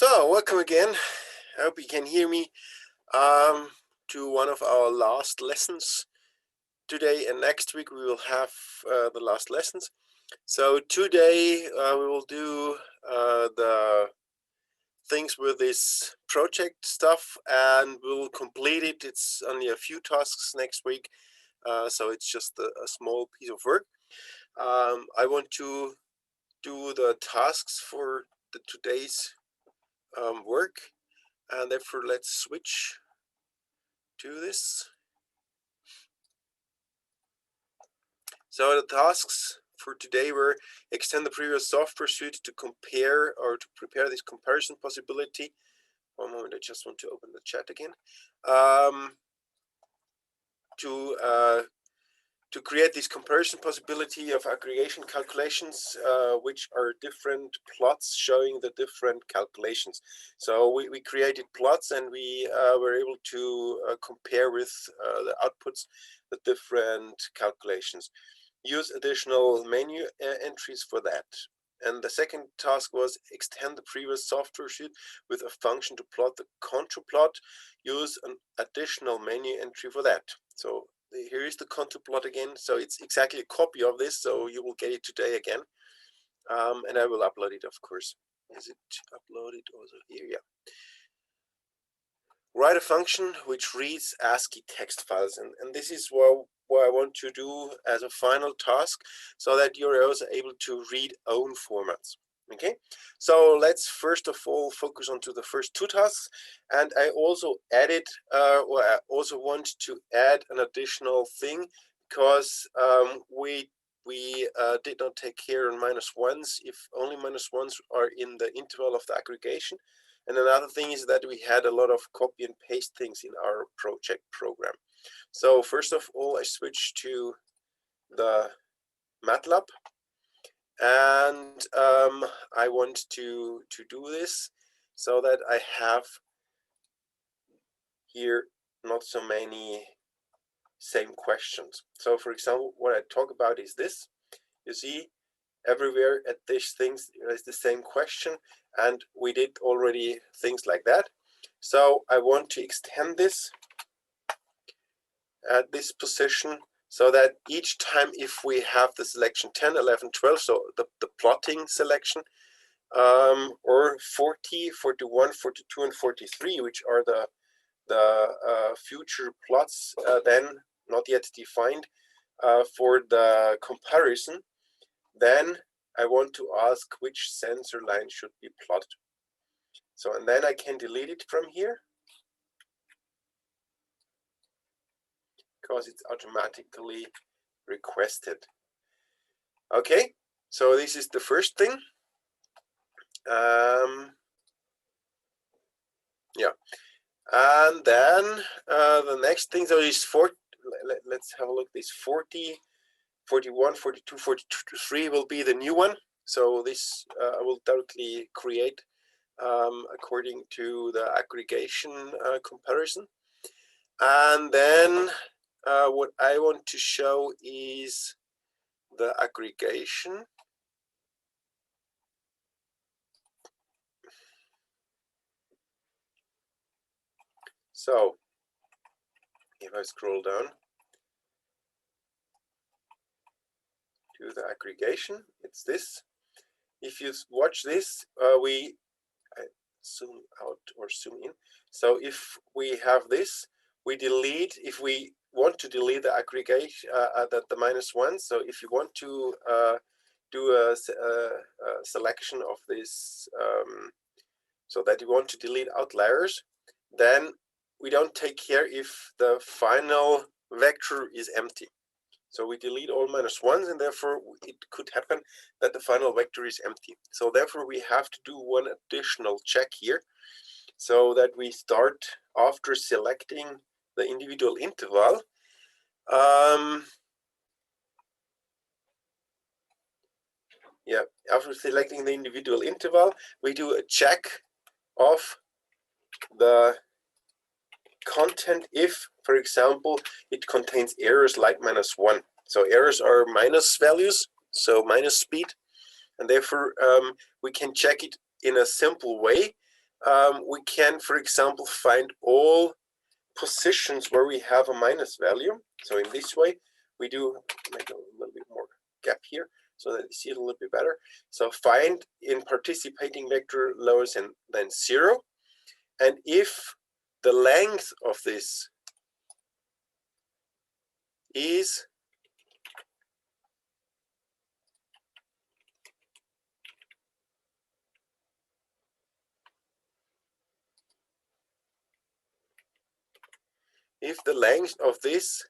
So, welcome again. I hope you can hear me to one of our last lessons. Today and next week we will have the last lessons. So today we will do the things with this project stuff and we'll complete it. It's only a few tasks next week, so it's just a small piece of work. I want to do the tasks for today's work, and therefore let's switch to this. So the tasks for today were extend the previous software suite to compare or to prepare this comparison possibility. One moment, I just want to open the chat again. To create this comparison possibility of aggregation calculations, which are different plots showing the different calculations. So we created plots and we were able to compare with the outputs the different calculations. Use additional menu entries for that. And the second task was extend the previous software sheet with a function to plot the contour plot. Use an additional menu entry for that. So here is the contour plot again. So it's exactly a copy of this. So you will get it today again. And I will upload it, of course. Is it uploaded also here? Yeah. Write a function which reads ASCII text files. And this is what I want to do as a final task so that you're also able to read own formats. Okay, so let's first of all focus on to the first two tasks. And I also added, or I also want to add an additional thing because we did not take care of -1s if only -1s are in the interval of the aggregation. And another thing is that we had a lot of copy and paste things in our project program. So first of all, I switched to the Matlab, and I want to do this so that I have here not so many same questions. So for example, what I talk about is this. You see, everywhere at these things there is the same question, and we did already things like that. So I want to extend this at this position so that each time if we have the selection 10, 11, 12, so the plotting selection, or 40, 41, 42, and 43, which are the future plots then not yet defined for the comparison, then I want to ask which sensor line should be plotted. So, and then I can delete it from here because it's automatically requested. Okay, so this is the first thing. Yeah, and then the next thing, so is let's have a look. This 40, 41, 42, 43 will be the new one. So this I will directly create according to the aggregation comparison. And then what I want to show is the aggregation. So if I scroll down to the aggregation, it's this. If you watch this, I zoom out or zoom in. So if we have this, we delete, if we want to delete the aggregation, the -1, so if you want to do a selection of this, so that you want to delete outliers, then we don't take care if the final vector is empty. So we delete all -1s, and therefore it could happen that the final vector is empty. So therefore we have to do one additional check here, so that we start after selecting the individual interval. Yeah, after selecting the individual interval, we do a check of the content if, for example, it contains errors like -1. So errors are minus values, so minus speed, and therefore we can check it in a simple way. we can, for example, find all positions where we have a minus value. So in this way, we do make a little bit more gap here so that you see it a little bit better. So find in participating vector lower than 0. And if the length of this is length of this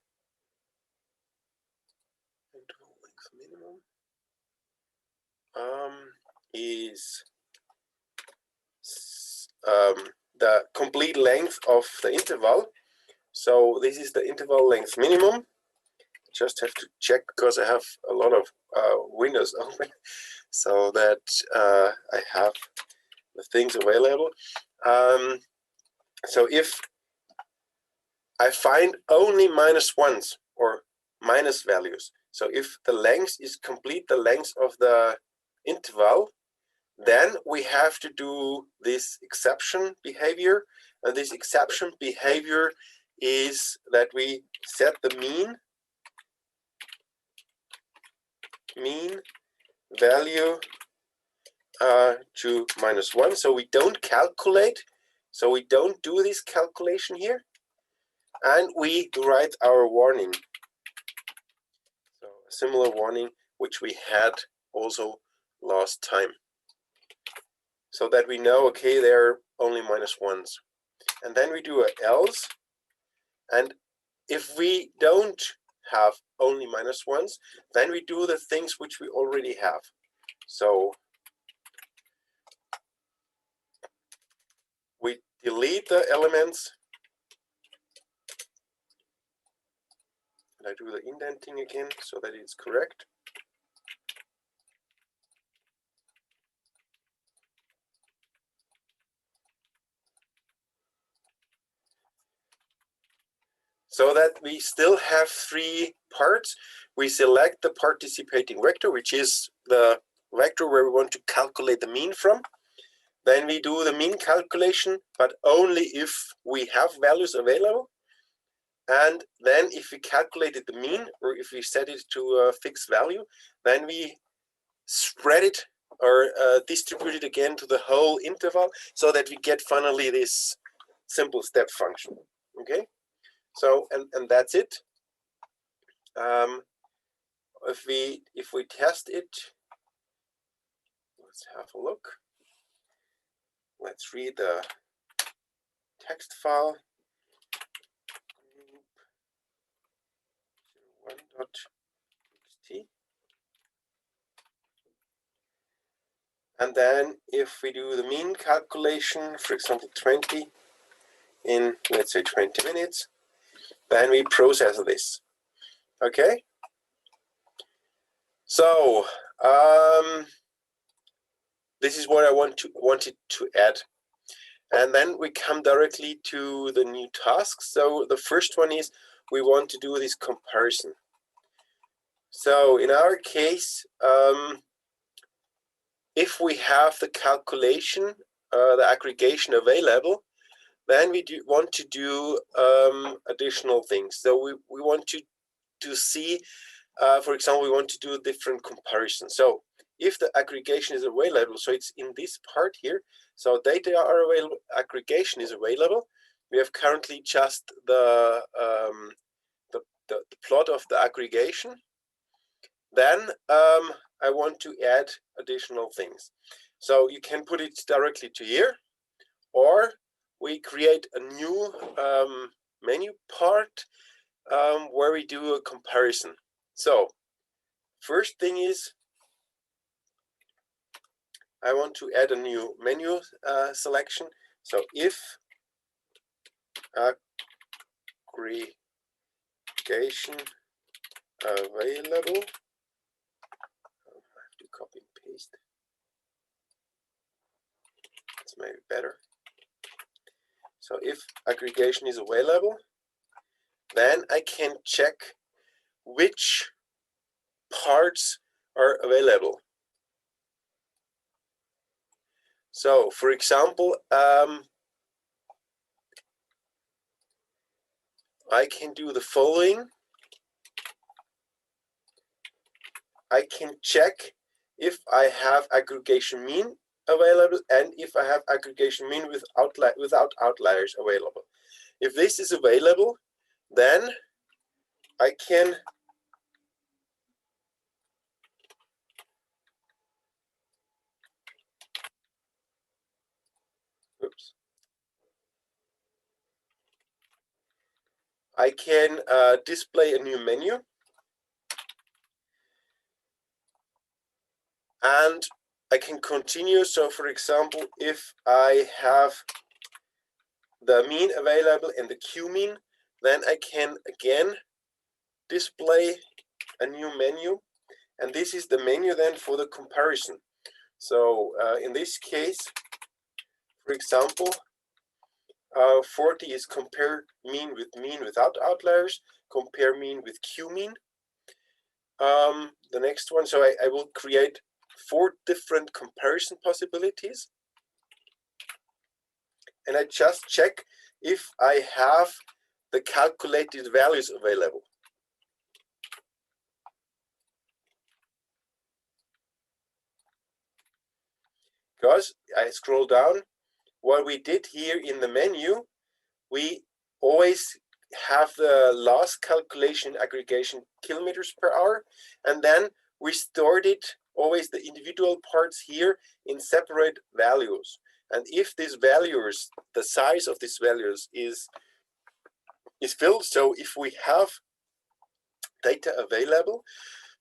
minimum is the complete length of the interval. So this is the interval length minimum. Just have to check because I have a lot of windows open so that I have the things available. So if I find only minus ones or minus values, so if the length is complete the length of the interval, then we have to do this exception behavior. And this exception behavior is that we set the mean value to -1. So we don't calculate. So we don't do this calculation here. And we write our warning. So a similar warning which we had also last time. So that we know, okay, they're only -1s. And then we do a else. And if we don't have only -1s, then we do the things which we already have. So we delete the elements. And I do the indenting again so that it's correct. So that we still have 3 parts. We select the participating vector, which is the vector where we want to calculate the mean from. Then we do the mean calculation, but only if we have values available. And then if we calculated the mean, or if we set it to a fixed value, then we spread it or distribute it again to the whole interval so that we get finally this simple step function. Okay? So, and that's it. If we test it, let's have a look. Let's read the text file. 1.txt. And then if we do the mean calculation, for example, 20 in, let's say, 20 minutes, then we process this. Okay? So this is what I wanted to add. And then we come directly to the new tasks. So the first one is we want to do this comparison. So in our case, if we have the calculation, the aggregation available, then we want to do additional things. So we want to see, for example, we want to do different comparisons. So if the aggregation is available, so it's in this part here, so data are available, aggregation is available. We have currently just the plot of the aggregation. Then I want to add additional things. So you can put it directly to here, or we create a new menu part where we do a comparison. So first thing is I want to add a new menu selection. So if aggregation available, I have to copy and paste. It's maybe better. So if aggregation is available, then I can check which parts are available. So for example, I can do the following. I can check if I have aggregation mean available and if I have aggregation mean without outliers available. If this is available, then I can display a new menu, and I can continue. So for example, if I have the mean available and the Q mean, then I can again display a new menu, and this is the menu then for the comparison. So in this case, for example, 40 is compare mean without outliers, compare mean with Q mean. The next one, so I will create 4 different comparison possibilities, and I just check if I have the calculated values available. Because I scroll down, what we did here in the menu, we always have the last calculation aggregation kilometers per hour, and then we stored it, always the individual parts here, in separate values. And if these values, the size of these values is filled, so if we have data available,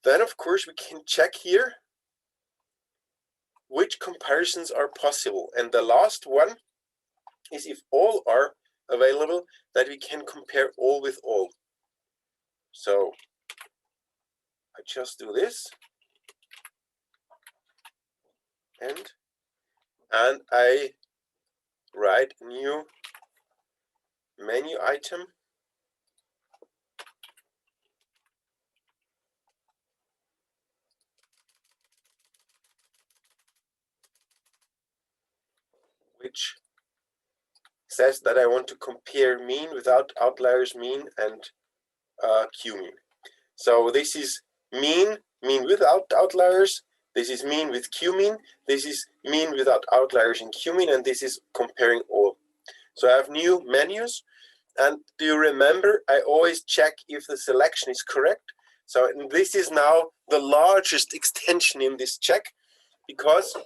then of course we can check here which comparisons are possible. And the last one is if all are available, that we can compare all with all. So I just do this, and I write a new menu item, which says that I want to compare mean without outliers mean and Q mean. So this is mean without outliers, this is mean with Q mean, this is mean without outliers in Q mean, and this is comparing all. So I have new menus, and do you remember I always check if the selection is correct? So this is now the largest extension in this check, because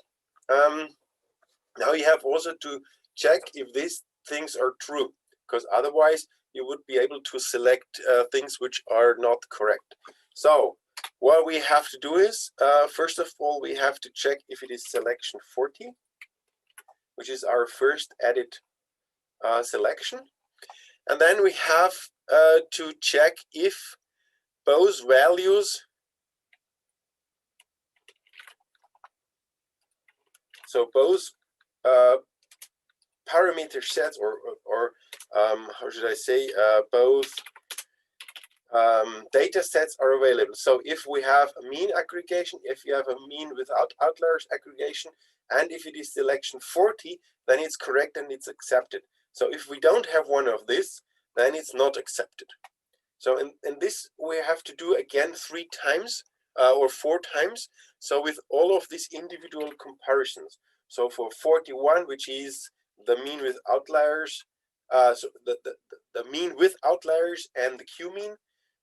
now you have also to check if these things are true, because otherwise you would be able to select things which are not correct. So what we have to do is, first of all, we have to check if it is selection 40, which is our first added selection. And then we have to check if both values, so both parameter sets, or how should I say, both data sets are available. So if we have a mean aggregation, if you have a mean without outliers aggregation, and if it is selection 40, then it's correct and it's accepted. So if we don't have one of this, then it's not accepted. So in this we have to do again 3 times or 4 times. So with all of these individual comparisons. So for 41, which is the mean with outliers, so the mean with outliers and the Q mean,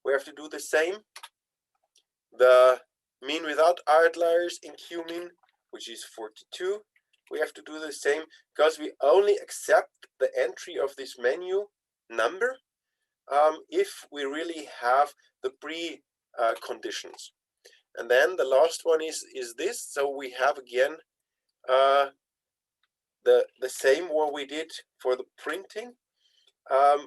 we have to do the same. The mean without outliers in Q mean, which is 42, we have to do the same, because we only accept the entry of this menu number if we really have the pre conditions. And then the last one is this. So we have again the same what we did for the printing,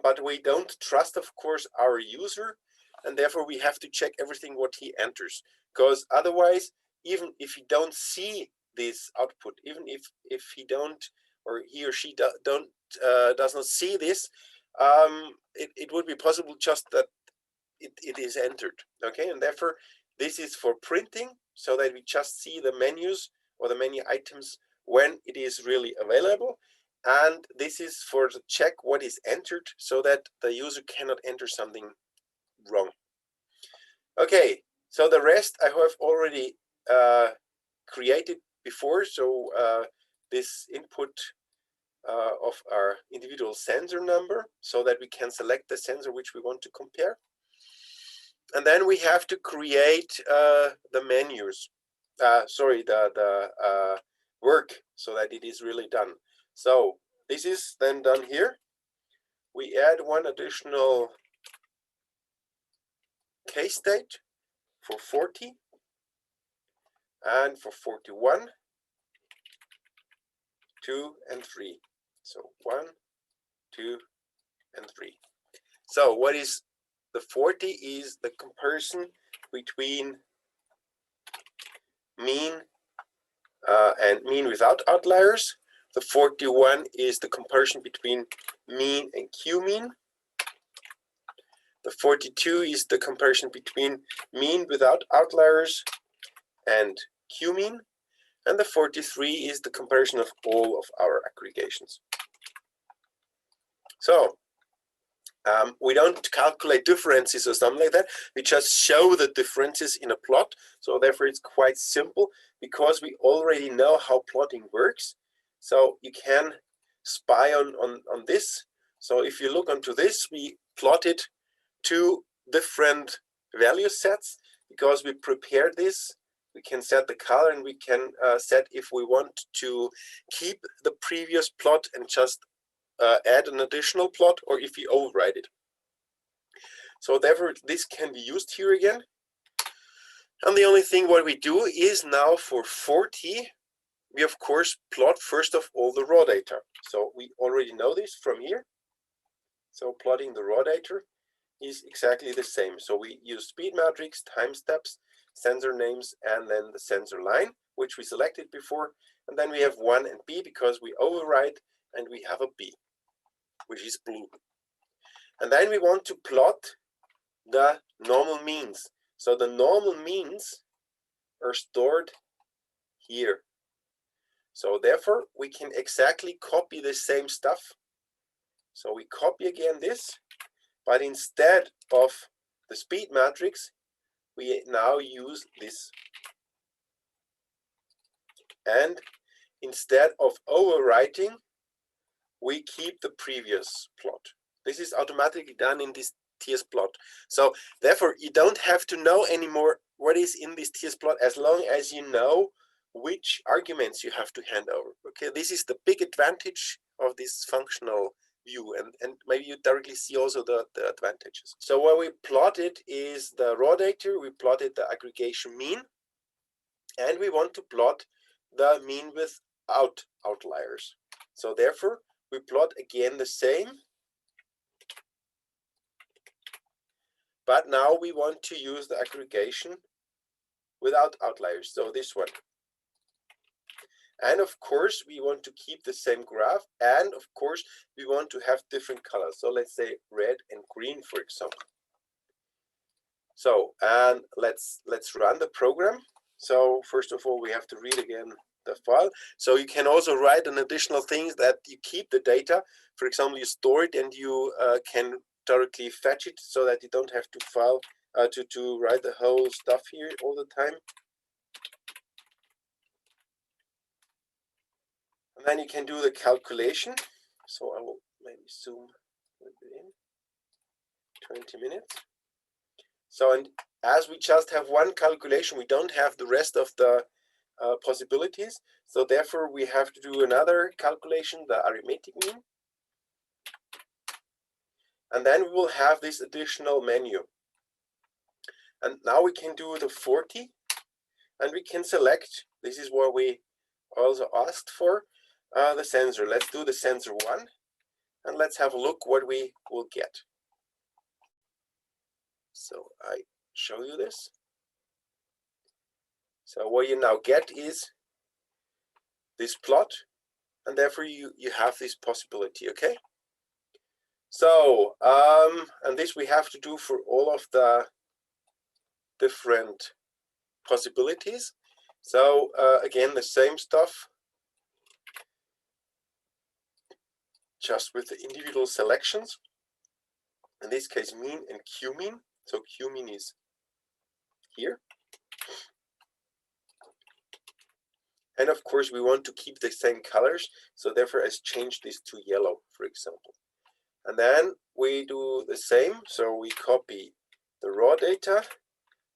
but we don't trust, of course, our user, and therefore we have to check everything what he enters, because otherwise, even if he don't see this output, even if he don't, or he or she does not see this, it would be possible just that it is entered. Okay, and therefore this is for printing, so that we just see the menus or the menu items when it is really available. And this is for the check what is entered so that the user cannot enter something wrong. Okay, so the rest I have already created before. So this input of our individual sensor number so that we can select the sensor which we want to compare. And then we have to create the menus, the work so that it is really done. So this is then done here. We add one additional case state for 40 and for 41, 2 and 3. So 1, 2 and 3. So what is the 40 is the comparison between mean and mean without outliers. The 41 is the comparison between mean and Q-mean. The 42 is the comparison between mean without outliers and Q-mean. And the 43 is the comparison of all of our aggregations. So we don't calculate differences or something like that. We just show the differences in a plot. So therefore it's quite simple because we already know how plotting works. So you can spy on this. So if you look onto this, we plotted 2 different value sets because we prepared this. We can set the color and we can set if we want to keep the previous plot and just add an additional plot, or if we override it. So therefore this can be used here again. And the only thing what we do is now for 40, we of course plot first of all the raw data. So we already know this from here. So plotting the raw data is exactly the same. So we use speed matrix, time steps, sensor names, and then the sensor line, which we selected before. And then we have 1 and B because we override, and we have a B, which is blue. And then we want to plot the normal means. So the normal means are stored here. So therefore we can exactly copy the same stuff. So we copy again this, but instead of the speed matrix, we now use this. And instead of overwriting, we keep the previous plot. This is automatically done in this TS plot. So therefore, you don't have to know anymore what is in this TS plot as long as you know which arguments you have to hand over. Okay, this is the big advantage of this functional view, and maybe you directly see also the advantages. So what we plotted is the raw data, we plotted the aggregation mean, and we want to plot the mean without outliers. So therefore, we plot again the same, but now we want to use the aggregation without outliers, so this one. And of course, we want to keep the same graph, and of course, we want to have different colors. So let's say red and green, for example. So, and let's run the program. So first of all, we have to read again the file. So you can also write an additional things that you keep the data. For example, you store it and you can directly fetch it so that you don't have to file to write the whole stuff here all the time. And then you can do the calculation. So I will maybe zoom a little bit in, 20 minutes. So, and as we just have one calculation, we don't have the rest of the possibilities. So therefore, we have to do another calculation, the arithmetic mean. And then we will have this additional menu. And now we can do the 40, and we can select, this is what we also asked for, the sensor. Let's do the sensor 1, and let's have a look what we will get. So I show you this. So what you now get is this plot, and therefore you have this possibility, okay? So, and this we have to do for all of the different possibilities. So again, the same stuff. just with the individual selections, in this case mean and Q mean. So Q mean is here. And of course we want to keep the same colors, so therefore I change this to yellow, for example. And then we do the same, so we copy the raw data,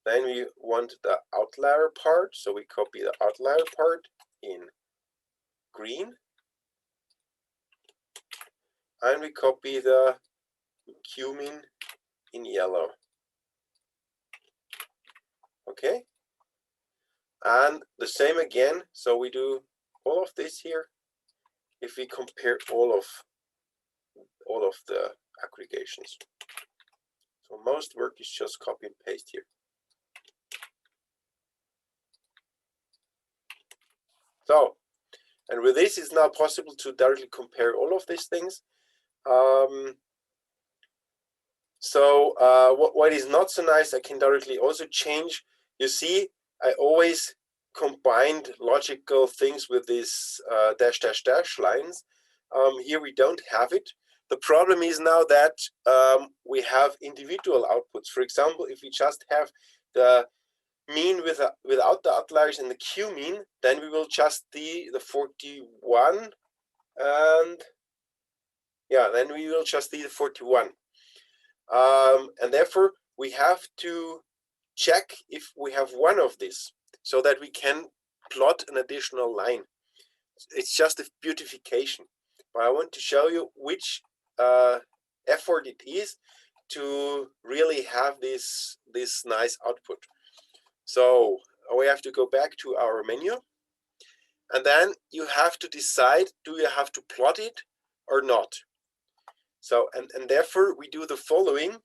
then we want the outlier part, so we copy the outlier part in green, and we copy the Q mean in yellow. Okay, and the same again, so we do all of this here if we compare all of the aggregations. So most work is just copy and paste here. So, and with this it's now possible to directly compare all of these things. What is not so nice, I can directly also change. You see, I always combined logical things with these dash dash dash lines. Here we don't have it. The problem is now that we have individual outputs. For example, if we just have the mean without the outliers and the Q mean, then we will just see the 41, and yeah, then we will just see the 41. And therefore we have to check if we have one of these so that we can plot an additional line. It's just a beautification, but I want to show you which effort it is to really have this nice output. So we have to go back to our menu, and then you have to decide, do you have to plot it or not? So, and therefore we do the following.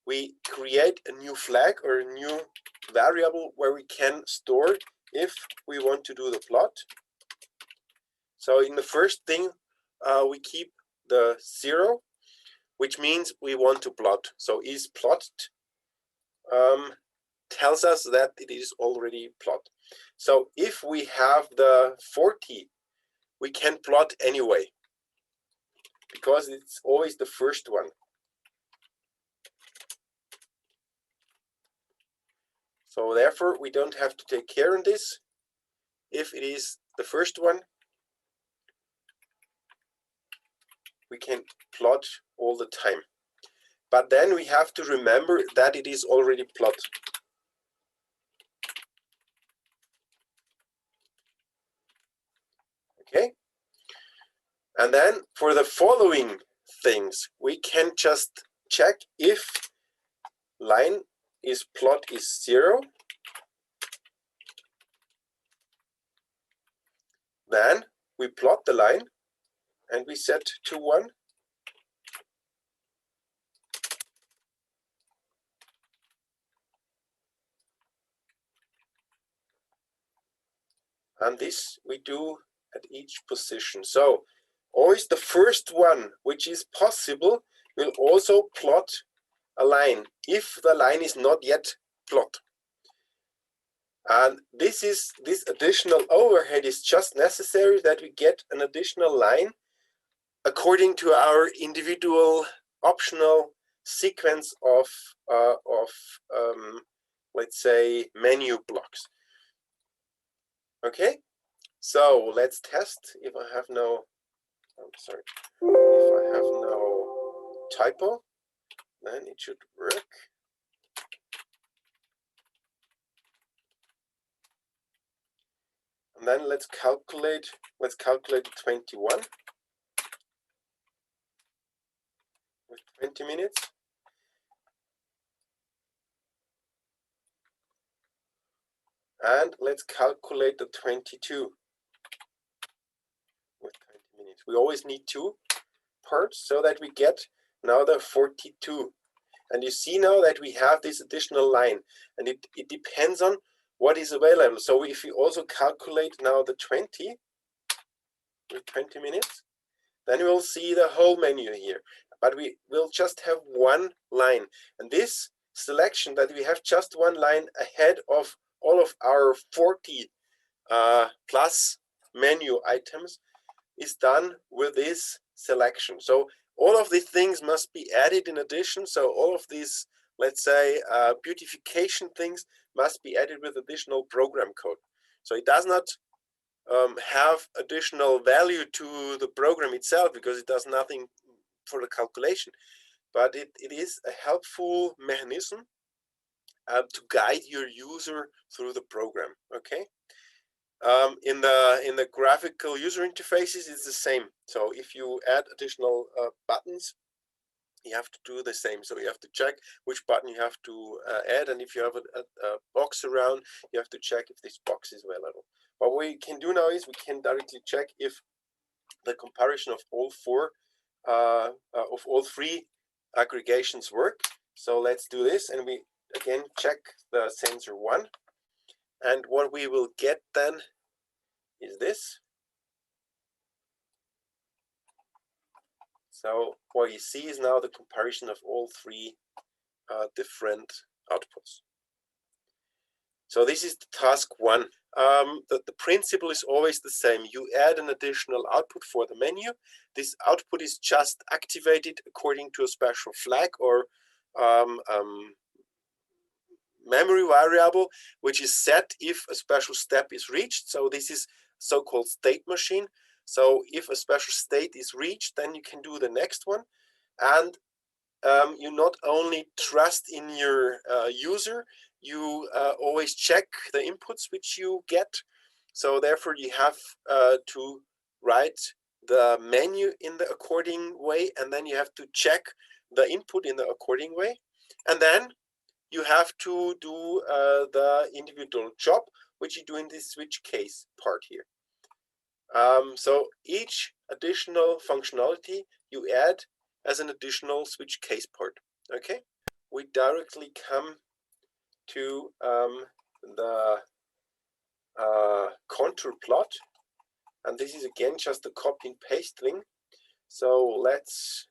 We create a new flag or a new variable where we can store if we want to do the plot. So in the first thing, we keep the 0, which means we want to plot. So is plotted tells us that it is already plot. So if we have the 40, we can plot anyway, because it's always the first one. So therefore, we don't have to take care of this. If it is the first one, we can plot all the time. But then we have to remember that it is already plot. Okay? And then for the following things, we can just check if line is plot is 0. Then we plot the line and we set to 1. And this we do at each position. So always the first one, which is possible, will also plot a line if the line is not yet plot. And this additional overhead is just necessary that we get an additional line according to our individual optional sequence of let's say menu blocks. Okay, so let's test if I have no, I'm sorry, if I have no typo, then it should work. And then let's calculate 21 with 20 minutes. And let's calculate the 22 with 20 minutes. We always need 2 parts so that we get now the 42. And you see now that we have this additional line, and it depends on what is available. So if we also calculate now the 20 with 20 minutes, then we'll see the whole menu here. But we will just have one line. And this selection that we have just one line ahead of all of our 40 plus menu items is done with this selection. So all of these things must be added in addition. So all of these, let's say, beautification things must be added with additional program code. So it does not have additional value to the program itself because it does nothing for the calculation, but it is a helpful mechanism to guide your user through the program. Okay. In the graphical user interfaces, it's the same. So if you add additional buttons, you have to do the same. So you have to check which button you have to add, and if you have a box around, you have to check if this box is available. What we can do now is we can directly check if the comparison of all three aggregations work. So let's do this, and we again check the sensor 1, and what we will get then is this. So what you see is now the comparison of all three different outputs. So this is the task 1. The principle is always the same. You add an additional output for the menu. This output is just activated according to a special flag or memory variable, which is set if a special step is reached. So this is so-called state machine. So if a special state is reached, then you can do the next one. And you not only trust in your user, you always check the inputs which you get. So therefore you have to write the menu in the according way, and then you have to check the input in the according way. And then you have to do the individual job, which you do in this switch case part here. So each additional functionality you add as an additional switch case part. Okay, we directly come to the contour plot, and this is again just a copy and paste thing. So let's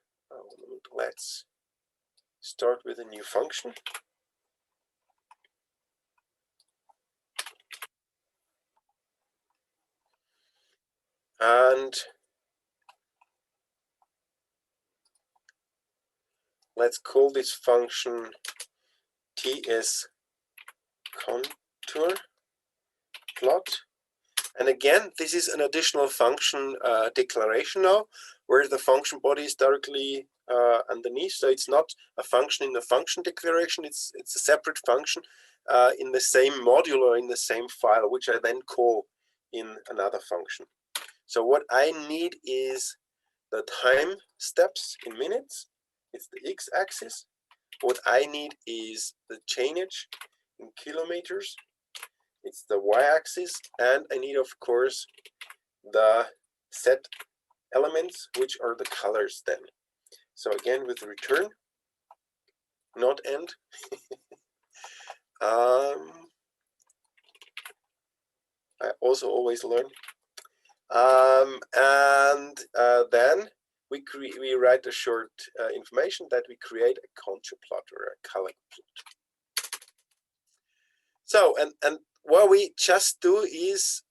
start with a new function. And let's call this function TS contour plot. And again, this is an additional function declaration now, where the function body is directly underneath. So it's not a function in the function declaration. It's a separate function in the same module or in the same file, which I then call in another function. So what I need is the time steps in minutes. It's the x-axis. What I need is the chainage in kilometers. It's the y-axis, and I need, of course, the set elements, which are the colors then. So again, with return, not end. I also always learn. Then we write a short information that we create a contour plot or a color plot. So, and what we just do is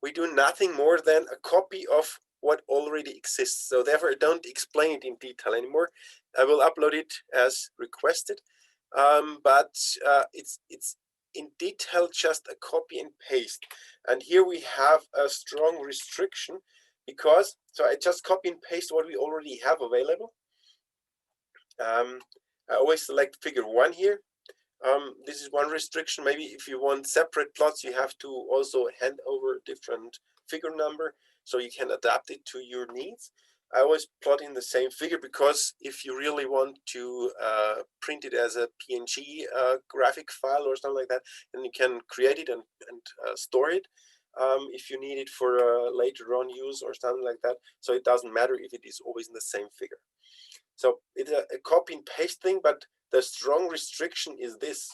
we do nothing more than a copy of what already exists. So therefore, I don't explain it in detail anymore. I will upload it as requested, but it's in detail just a copy and paste. And here we have a strong restriction because, so I just copy and paste what we already have available. I always select figure 1 here. This is one restriction. Maybe if you want separate plots, you have to also hand over a different figure number so you can adapt it to your needs. I always plot in the same figure because if you really want to print it as a PNG graphic file or something like that, then you can create it and store it if you need it for later on use or something like that. So it doesn't matter if it is always in the same figure. So it's a copy and paste thing, but the strong restriction is this.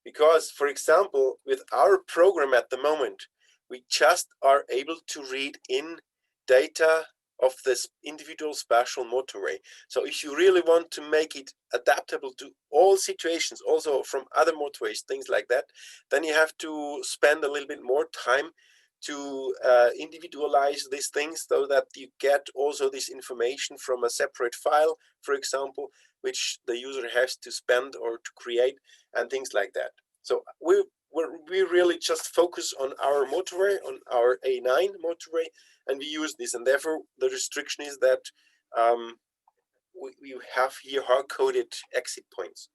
Because, for example, with our program at the moment, we just are able to read in data of this individual spatial motorway. So if you really want to make it adaptable to all situations, also from other motorways, things like that, then you have to spend a little bit more time to individualize these things so that you get also this information from a separate file, for example, which the user has to spend or to create and things like that. So we really just focus on our motorway, on our A9 motorway, and we use this. And therefore, the restriction is that we have here hard-coded exit points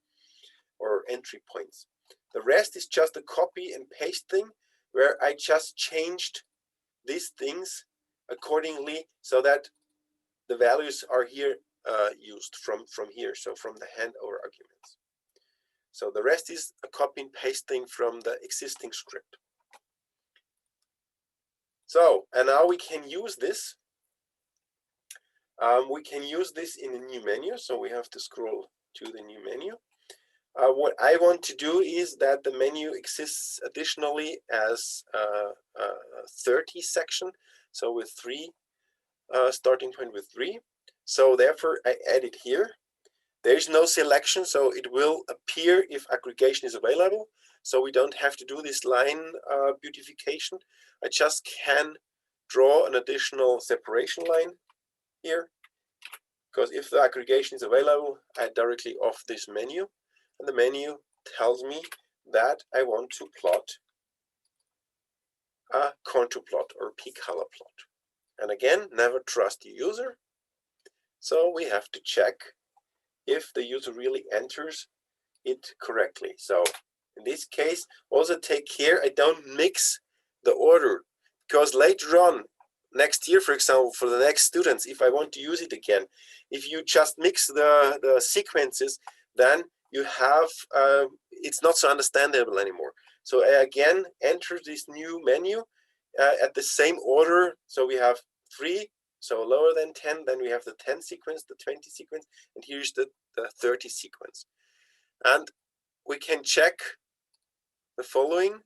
or entry points. The rest is just a copy and paste thing, where I just changed these things accordingly so that the values are here used from here, so from the handover arguments. So the rest is a copy and paste thing from the existing script. So, and now we can use this. We can use this in a new menu, so we have to scroll to the new menu. What I want to do is that the menu exists additionally as a 30 section, so with 3, starting point with 3. So therefore I add it here. There is no selection, so it will appear if aggregation is available. So we don't have to do this line beautification. I just can draw an additional separation line here, because if the aggregation is available, I directly off this menu. And the menu tells me that I want to plot a contour plot or p-color plot. And again, never trust the user. So we have to check if the user really enters it correctly. So in this case, also take care I don't mix the order, because later on, next year, for example, for the next students, if I want to use it again, if you just mix the sequences, then you have, it's not so understandable anymore. So I again enter this new menu at the same order. So we have 3, so lower than 10, then we have the 10 sequence, the 20 sequence, and here's the 30 sequence. And we can check the following.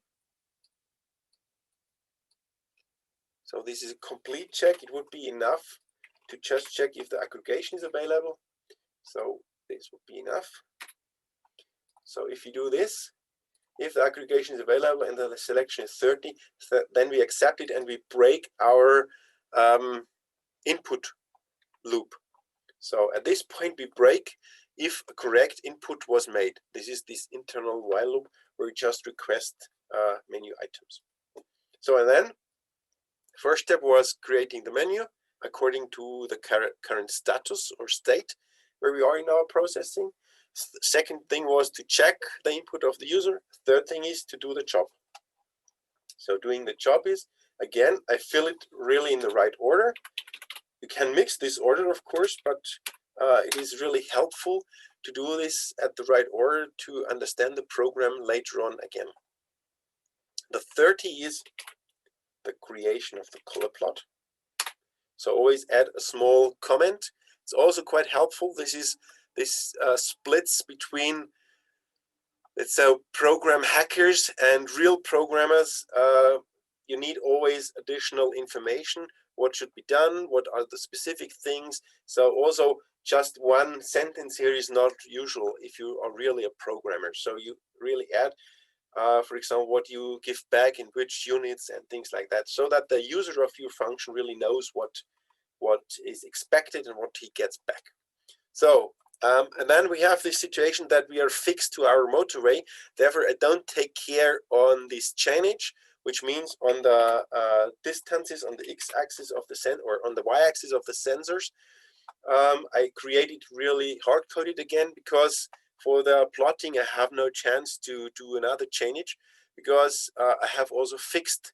So this is a complete check. It would be enough to just check if the aggregation is available. So this would be enough. So if you do this, if the aggregation is available and the selection is 30, then we accept it and we break our input loop. So at this point we break if a correct input was made. This is this internal while loop where we just request menu items. So and then first step was creating the menu according to the current status or state where we are in our processing. Second thing was to check the input of the user. Third thing is to do the job. So doing the job is, again, I fill it really in the right order. You can mix this order, of course, but it is really helpful to do this at the right order to understand the program later on again. The 30 is the creation of the color plot. So always add a small comment. It's also quite helpful. This splits between, let's say, program hackers and real programmers. You need always additional information. What should be done? What are the specific things? So also just one sentence here is not usual if you are really a programmer. So you really add, for example, what you give back in which units and things like that, so that the user of your function really knows what is expected and what he gets back. So, and then we have this situation that we are fixed to our motorway. Therefore, I don't take care on this chainage, which means on the distances on the x-axis of the or on the y-axis of the sensors. I create it really hard-coded again, because for the plotting I have no chance to do another chainage, because I have also fixed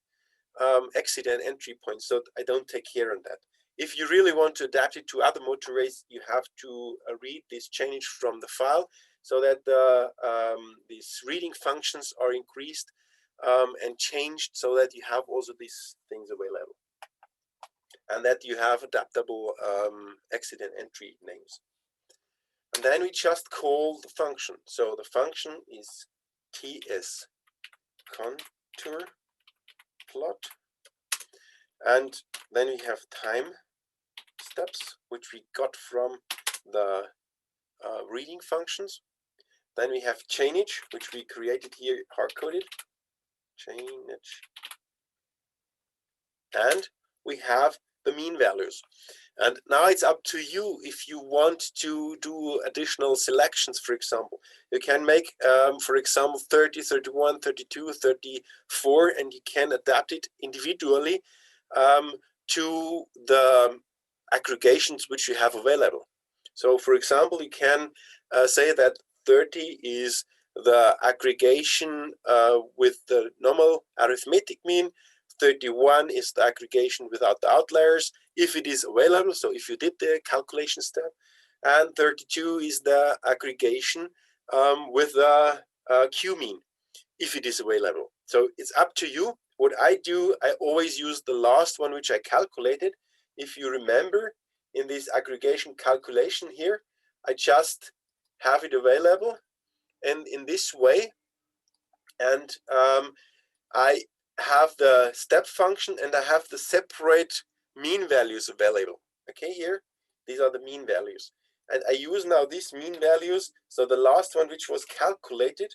exit and entry points, so I don't take care on that. If you really want to adapt it to other motorways, you have to read this chainage from the file, so that these reading functions are increased and changed, so that you have also these things available, and that you have adaptable exit and entry names. And then we just call the function. So the function is ts contour plot, and then we have time steps, which we got from the reading functions. Then we have chainage, which we created here hard-coded. Chainage and we have the mean values. And now it's up to you if you want to do additional selections. For example, you can make, for example, 30, 31, 32, 34, and you can adapt it individually to the aggregations which you have available. So, for example, you can say that 30 is the aggregation with the normal arithmetic mean, 31 is the aggregation without the outliers, if it is available, so if you did the calculation step, and 32 is the aggregation with the Q-mean, if it is available. So it's up to you. What I do, I always use the last one which I calculated. If you remember, in this aggregation calculation here, I just have it available, and in this way, and I have the step function and I have the separate mean values available. Okay, here, these are the mean values. And I use now these mean values. So the last one which was calculated,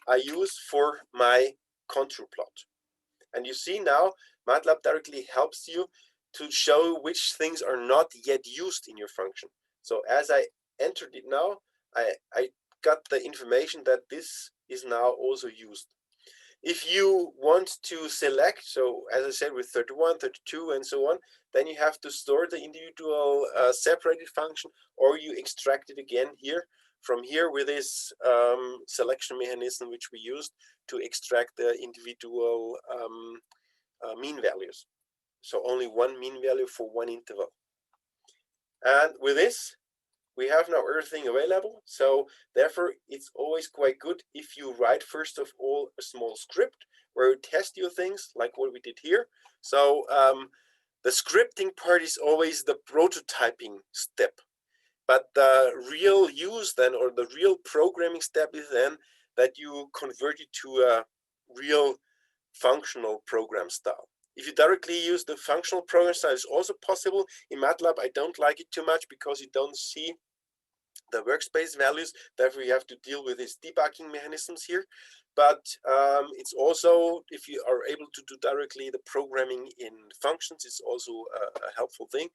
I use for my contour plot. And you see now, Matlab directly helps you to show which things are not yet used in your function. So as I entered it now, I got the information that this is now also used. If you want to select, so as I said, with 31, 32, and so on, then you have to store the individual separated function, or you extract it again here, from here with this selection mechanism which we used to extract the individual mean values. So only one mean value for one interval. And with this, we have now everything available. So therefore, it's always quite good if you write, first of all, a small script where you test your things, like what we did here. So the scripting part is always the prototyping step. But the real use then, or the real programming step, is then that you convert it to a real functional program style. If you directly use the functional program style, it's also possible. In Matlab, I don't like it too much because you don't see the workspace values. Therefore, you have to deal with these debugging mechanisms here. But it's also, if you are able to do directly the programming in functions, it's also a helpful thing.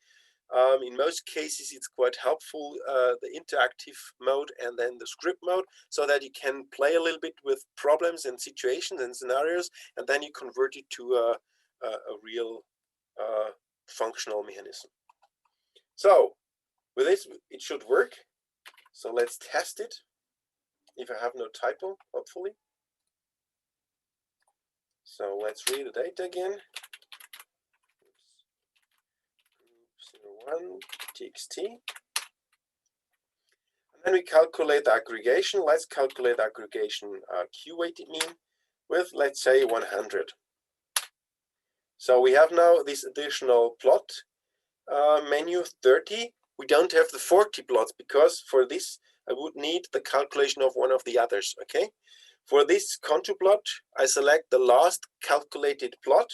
In most cases, it's quite helpful, the interactive mode and then the script mode, so that you can play a little bit with problems and situations and scenarios, and then you convert it to a real functional mechanism. So with this, it should work. So let's test it, if I have no typo, hopefully. So let's read the data again. 01 txt. And then we calculate the aggregation. Let's calculate the aggregation Q-weighted mean with, let's say, 100. So we have now this additional plot menu 30. We don't have the 40 plots because for this I would need the calculation of one of the others. Okay, for this contour plot, I select the last calculated plot.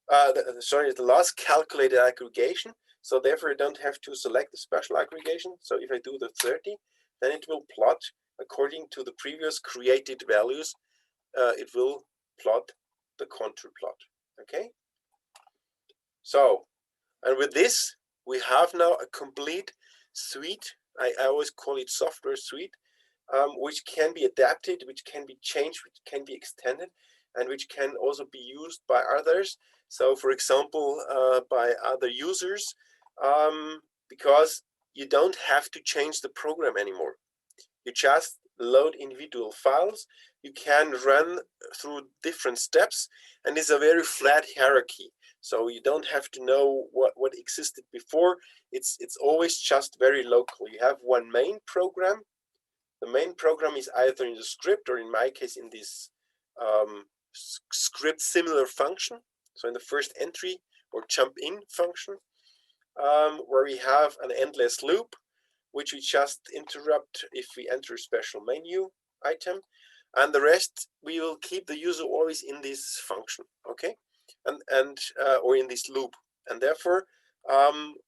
The last calculated aggregation. So therefore, I don't have to select the special aggregation. So if I do the 30, then it will plot according to the previous created values. It will plot the contour plot. Okay. So, and with this, we have now a complete suite. I always call it software suite, which can be adapted, which can be changed, which can be extended, and which can also be used by others. So, for example, by other users, because you don't have to change the program anymore. You just load individual files. You can run through different steps, and it's a very flat hierarchy. So you don't have to know what existed before. It's always just very local. You have one main program. The main program is either in the script, or in my case, in this script similar function. So in the first entry or jump in function, where we have an endless loop, which we just interrupt if we enter a special menu item, and the rest we will keep the user always in this function. Okay, and or in this loop, and therefore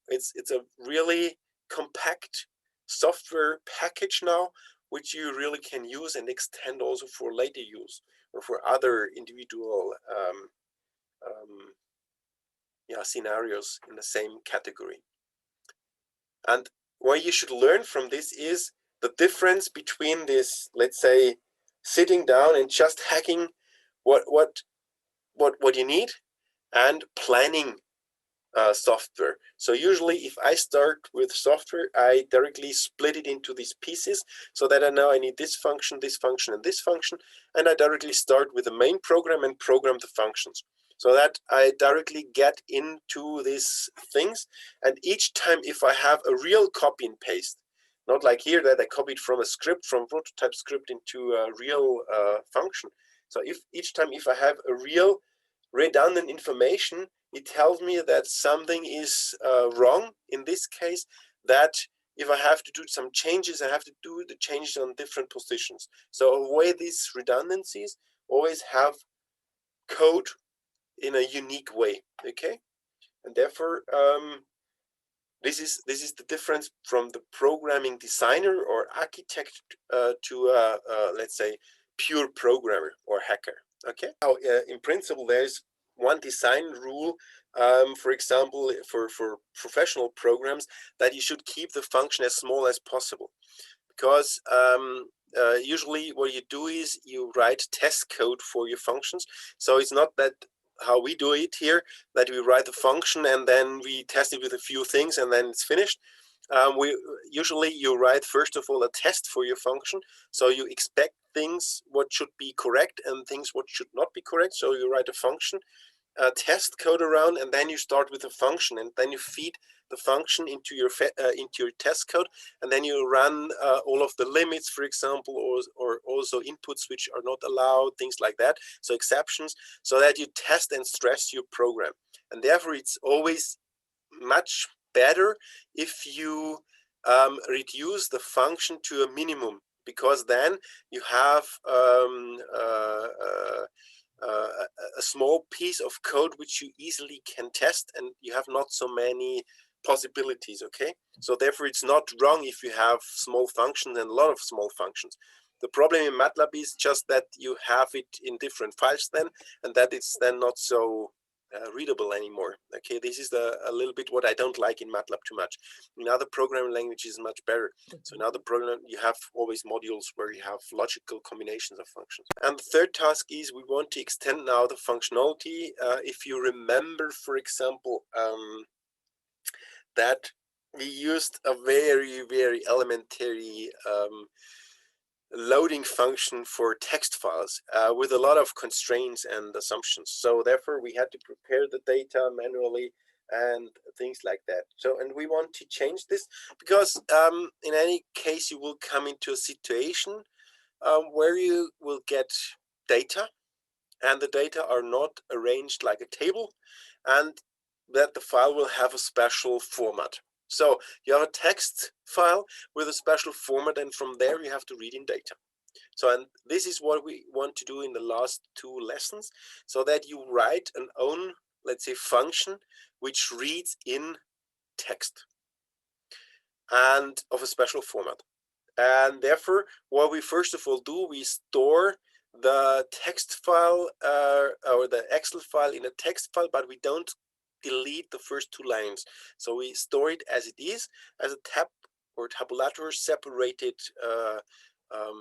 it's a really compact software package now, which you really can use and extend also for later use or for other individual scenarios in the same category. And what you should learn from this is the difference between this, let's say, sitting down and just hacking what you need, and planning software. So usually if I start with software, I directly split it into these pieces so that I know I need this function, and this function, and I directly start with the main program and program the functions, so that I directly get into these things. And each time if I have a real copy and paste, not like here that I copied from a script, from prototype script into a real function. So if each time if I have a real redundant information, it tells me that something is wrong. In this case, that if I have to do some changes, I have to do the changes on different positions. So avoid these redundancies, always have code in a unique way, okay? And therefore, this is the difference from the programming designer or architect to let's say, pure programmer or hacker, okay? Now, in principle, there's one design rule, for example, for professional programs, that you should keep the function as small as possible, because usually what you do is you write test code for your functions. So it's not that how we do it here, that we write the function and then we test it with a few things and then it's finished. We usually, you write first of all a test for your function, so you expect things what should be correct and things what should not be correct. So you write a function test code around, and then you start with a function, and then you feed the function into your test code, and then you run all of the limits, for example, or also inputs which are not allowed, things like that, so exceptions, so that you test and stress your program. And therefore it's always much better if you reduce the function to a minimum, because then you have a small piece of code which you easily can test, and you have not so many possibilities, okay? So therefore it's not wrong if you have small functions and a lot of small functions. The problem in Matlab is just that you have it in different files then, and that it's then not so readable anymore. Okay, this is a little bit what I don't like in Matlab too much. In other programming languages, much better. So in other program, you have always modules where you have logical combinations of functions. And the third task is we want to extend now the functionality. If you remember, for example, that we used a very, very elementary loading function for text files with a lot of constraints and assumptions. So therefore we had to prepare the data manually and things like that. So, and we want to change this because in any case you will come into a situation where you will get data, and the data are not arranged like a table, and that the file will have a special format. So you have a text file with a special format, and from there you have to read in data. So, and this is what we want to do in the last two lessons, so that you write an own, let's say, function which reads in text and of a special format. And therefore, what we first of all do, we store the text file or the Excel file in a text file, but we don't delete the first two lines. So we store it as it is, as a tab or tabulator separated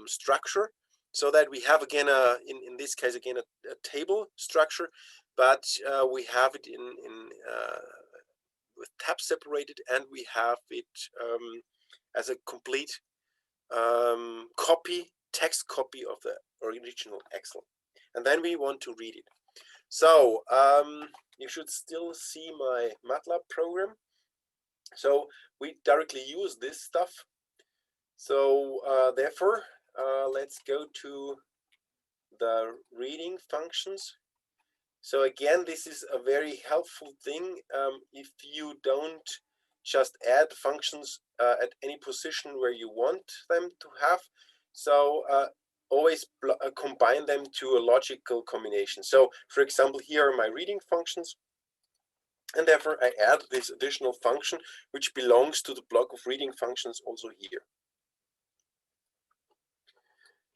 structure, so that we have again in this case again a table structure, but we have it in with tab separated, and we have it as a complete text copy of the original Excel, and then we want to read it. So you should still see my Matlab program. So we directly use this stuff. So therefore, let's go to the reading functions. So again, this is a very helpful thing if you don't just add functions at any position where you want them to have. So always combine them to a logical combination. So for example, here are my reading functions, and therefore I add this additional function which belongs to the block of reading functions also here.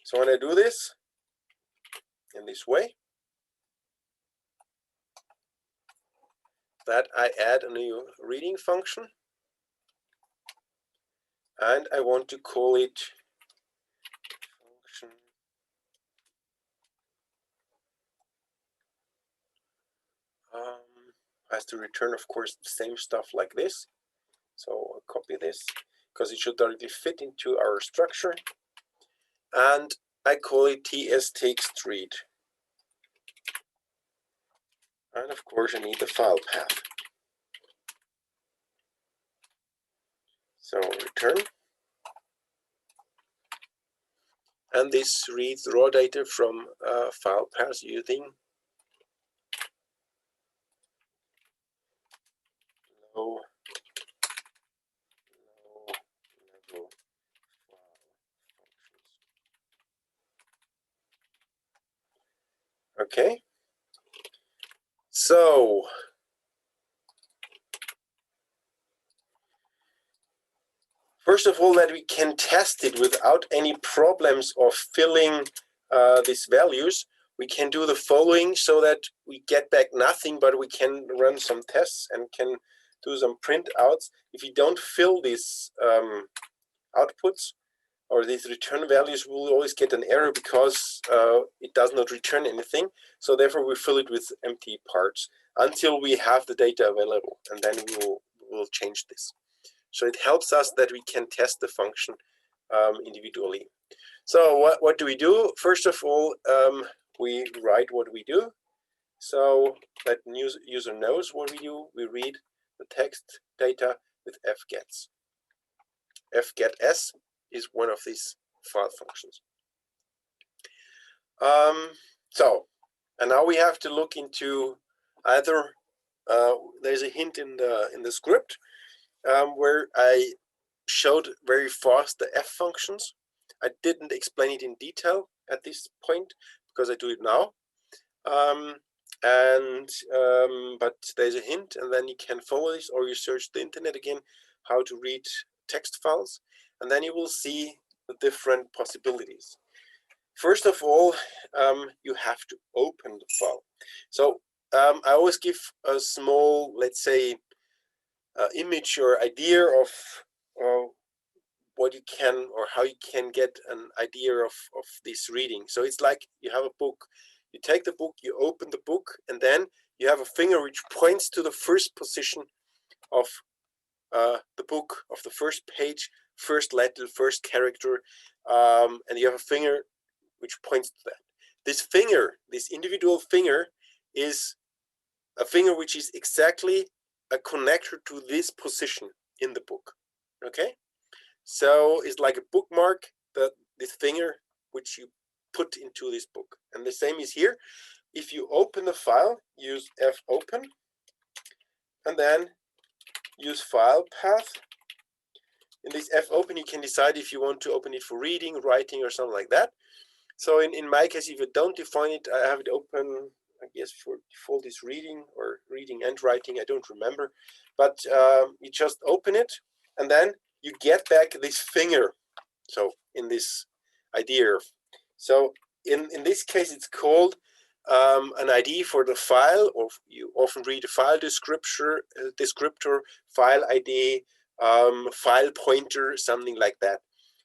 So when I do this in this way, that I add a new reading function, and I want to call it function has to return, of course, the same stuff like this. So I'll copy this because it should directly fit into our structure, and I call it ts_takes_read. And of course I need the file path. So return. And this reads raw data from file path using low level file functions. Okay. So first of all, that we can test it without any problems of filling these values, we can do the following so that we get back nothing, but we can run some tests and can do some printouts. If you don't fill these outputs or these return values, we'll always get an error because it does not return anything. So therefore, we fill it with empty parts until we have the data available, and then we'll change this. So it helps us that we can test the function individually. So what do we do? First of all, we write what we do. So that user knows what we do. We read the text data with fgets. fgets is one of these file functions. And now we have to look into either there's a hint in the script where I showed very fast the f functions. I didn't explain it in detail at this point because I do it now. But there's a hint, and then you can follow this, or you search the internet again how to read text files, and then you will see the different possibilities. First of all, you have to open the file. So I always give a small, let's say, image or idea of what you can or how you can get an idea of this reading. So it's like you have a book. You take the book, you open the book, and then you have a finger which points to the first position of the book, of the first page, first letter, first character, and you have a finger which points to that. This finger, this individual finger, is a finger which is exactly a connector to this position in the book. Okay? So it's like a bookmark, this finger which you put into this book. And the same is here. If you open the file, use fopen, and then use file path. In this fopen, you can decide if you want to open it for reading, writing, or something like that. So in my case, if you don't define it, I have it open, I guess for default is reading or reading and writing, I don't remember. But you just open it, and then you get back this finger. So in this idea. So in this case, it's called an ID for the file, or you often read a file descriptor, file ID, file pointer, something like that.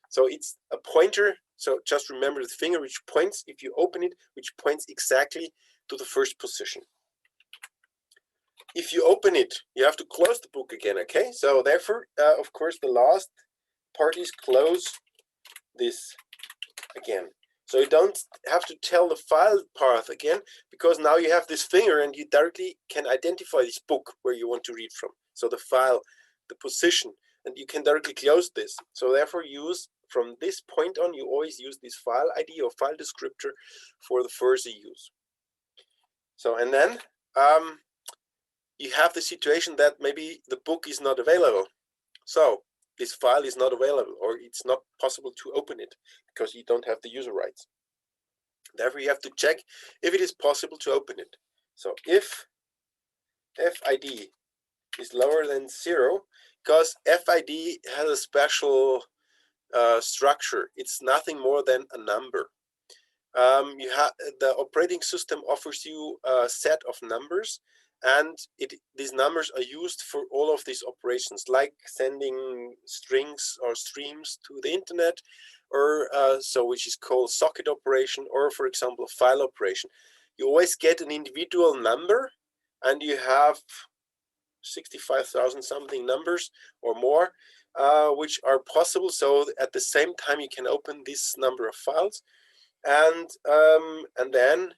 So it's a pointer. So just remember the finger which points, if you open it, which points exactly to the first position. If you open it, you have to close the book again, okay? So therefore, of course, the last part is close this again. So you don't have to tell the file path again, because now you have this finger and you directly can identify this book where you want to read from. So the file, the position, and you can directly close this. So therefore use, from this point on, you always use this file ID or file descriptor for the further use. So, and then you have the situation that maybe the book is not available. So this file is not available, or it's not possible to open it because you don't have the user rights. Therefore, you have to check if it is possible to open it. So if FID is lower than 0, because FID has a special structure. It's nothing more than a number. The operating system offers you a set of numbers, and these numbers are used for all of these operations, like sending strings or streams to the internet, or which is called socket operation, or for example a file operation. You always get an individual number, and you have 65,000 something numbers or more, which are possible. So at the same time you can open this number of files, and then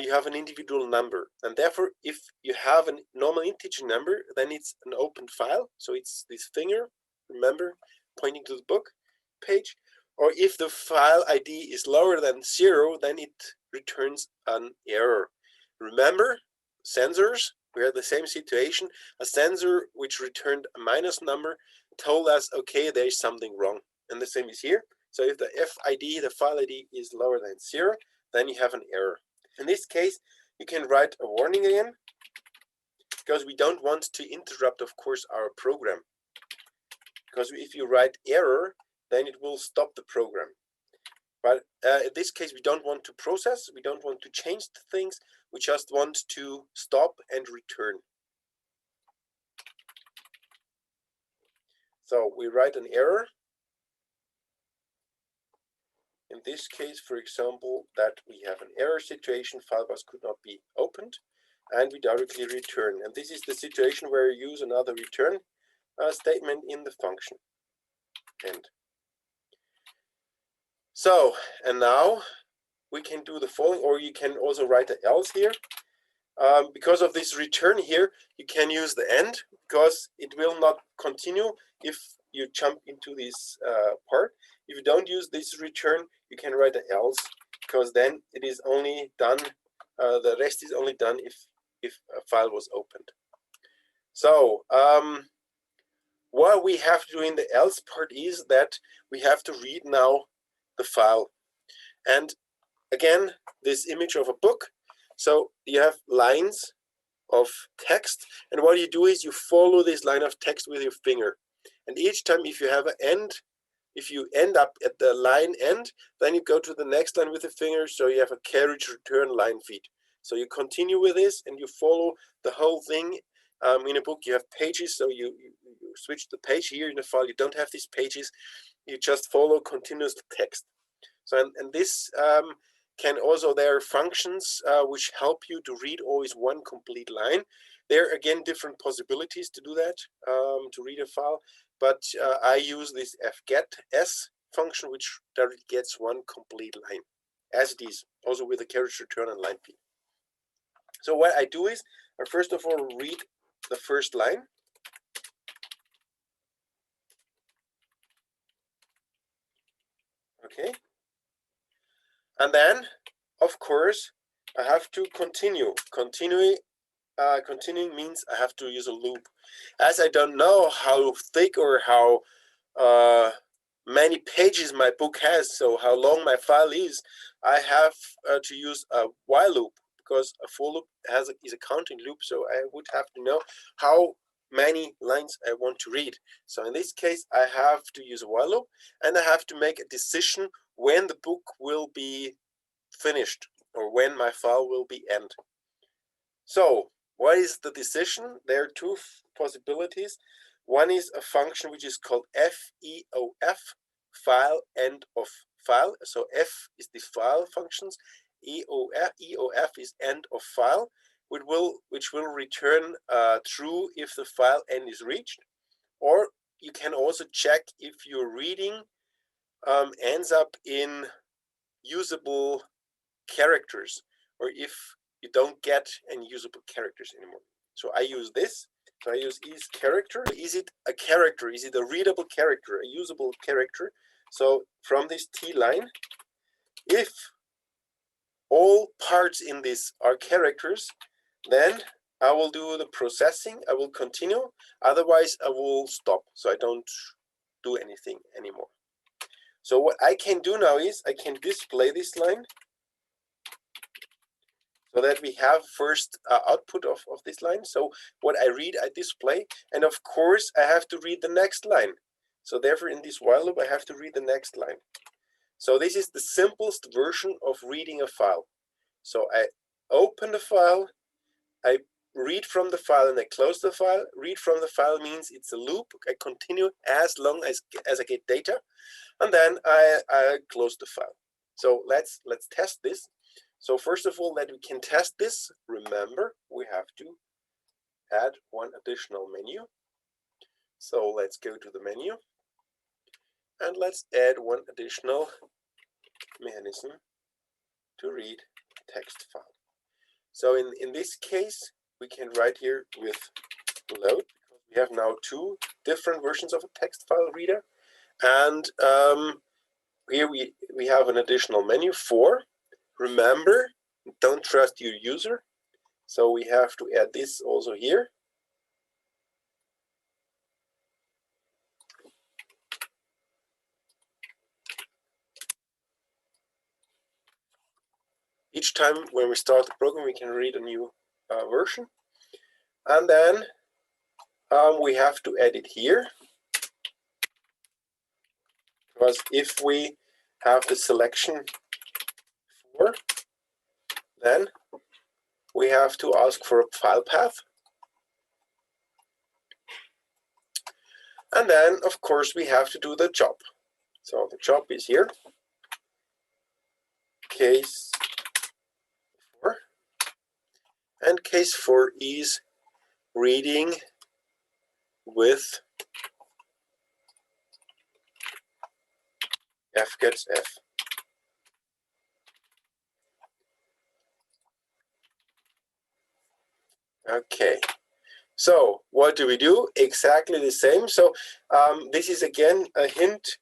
you have an individual number, and therefore if you have a normal integer number, then it's an open file, so it's this finger, remember, pointing to the book page. Or if the file ID is lower than 0, then it returns an error. Remember, sensors, we had the same situation. A sensor which returned a minus number told us, okay, there's something wrong, and the same is here. So if the FID, the file ID, is lower than 0, then you have an error. In this case, you can write a warning again, because we don't want to interrupt, of course, our program. Because if you write error, then it will stop the program. But in this case, we don't want to process, we don't want to change the things, we just want to stop and return. So we write an error. In this case, for example, that we have an error situation, file bus could not be opened, and we directly return. And this is the situation where you use another return statement in the function. End. So, and now we can do the following, or you can also write an else here. Because of this return here, you can use the end, because it will not continue if you jump into this part. If you don't use this return, you can write an else, because then it is only done, the rest is only done if a file was opened. So what we have to do in the else part is that we have to read now the file. And again, this image of a book. So you have lines of text, and what you do is you follow this line of text with your finger. And each time if you have an end, if you end up at the line end, then you go to the next line with the finger, so you have a carriage return line feed. So you continue with this and you follow the whole thing. In a book you have pages, so you switch the page. Here in the file you don't have these pages, you just follow continuous text. So and this can also, there are functions which help you to read always one complete line. There are again different possibilities to do that, to read a file, but I use this fget_s function, which directly gets one complete line, as it is, also with a carriage return and line feed. So what I do is, I first of all read the first line. Okay. And then, of course, I have to continue. Continuing means I have to use a loop. As I don't know how thick or how many pages my book has, so how long my file is, I have to use a while loop, because a for loop is a counting loop, so I would have to know how many lines I want to read. So in this case, I have to use a while loop, and I have to make a decision when the book will be finished, or when my file will be end. So what is the decision? There are two possibilities. One is a function which is called FEOF, file end of file. So F is the file functions, EOF is end of file, which will return true if the file end is reached. Or you can also check if your reading ends up in usable characters, or if you don't get any usable characters anymore. So I use this. So I use is character. Is it a character? Is it a readable character, a usable character? So from this T line, if all parts in this are characters, then I will do the processing, I will continue, otherwise I will stop, so I don't do anything anymore. So what I can do now is I can display this line, so that we have first output of this line. So what I read, I display, and of course I have to read the next line. So therefore in this while loop I have to read the next line. So this is the simplest version of reading a file. So I open the file, I read from the file and I close the file. Read from the file means it's a loop. I continue as long as I get data, and then I close the file. So let's test this. So first of all, that we can test this, remember we have to add one additional menu. So let's go to the menu and let's add one additional mechanism to read text file. So in this case, we can write here with load, because we have now two different versions of a text file reader. And here we have an additional menu for, remember, don't trust your user. So we have to add this also here. Each time when we start the program, we can read a new version. And then we have to add it here, because if we have the selection for, then we have to ask for a file path. And then, of course, we have to do the job. So the job is here, case 4. And case 4 is reading with f gets f. Okay, so what do we do? Exactly the same. So this is again a hint.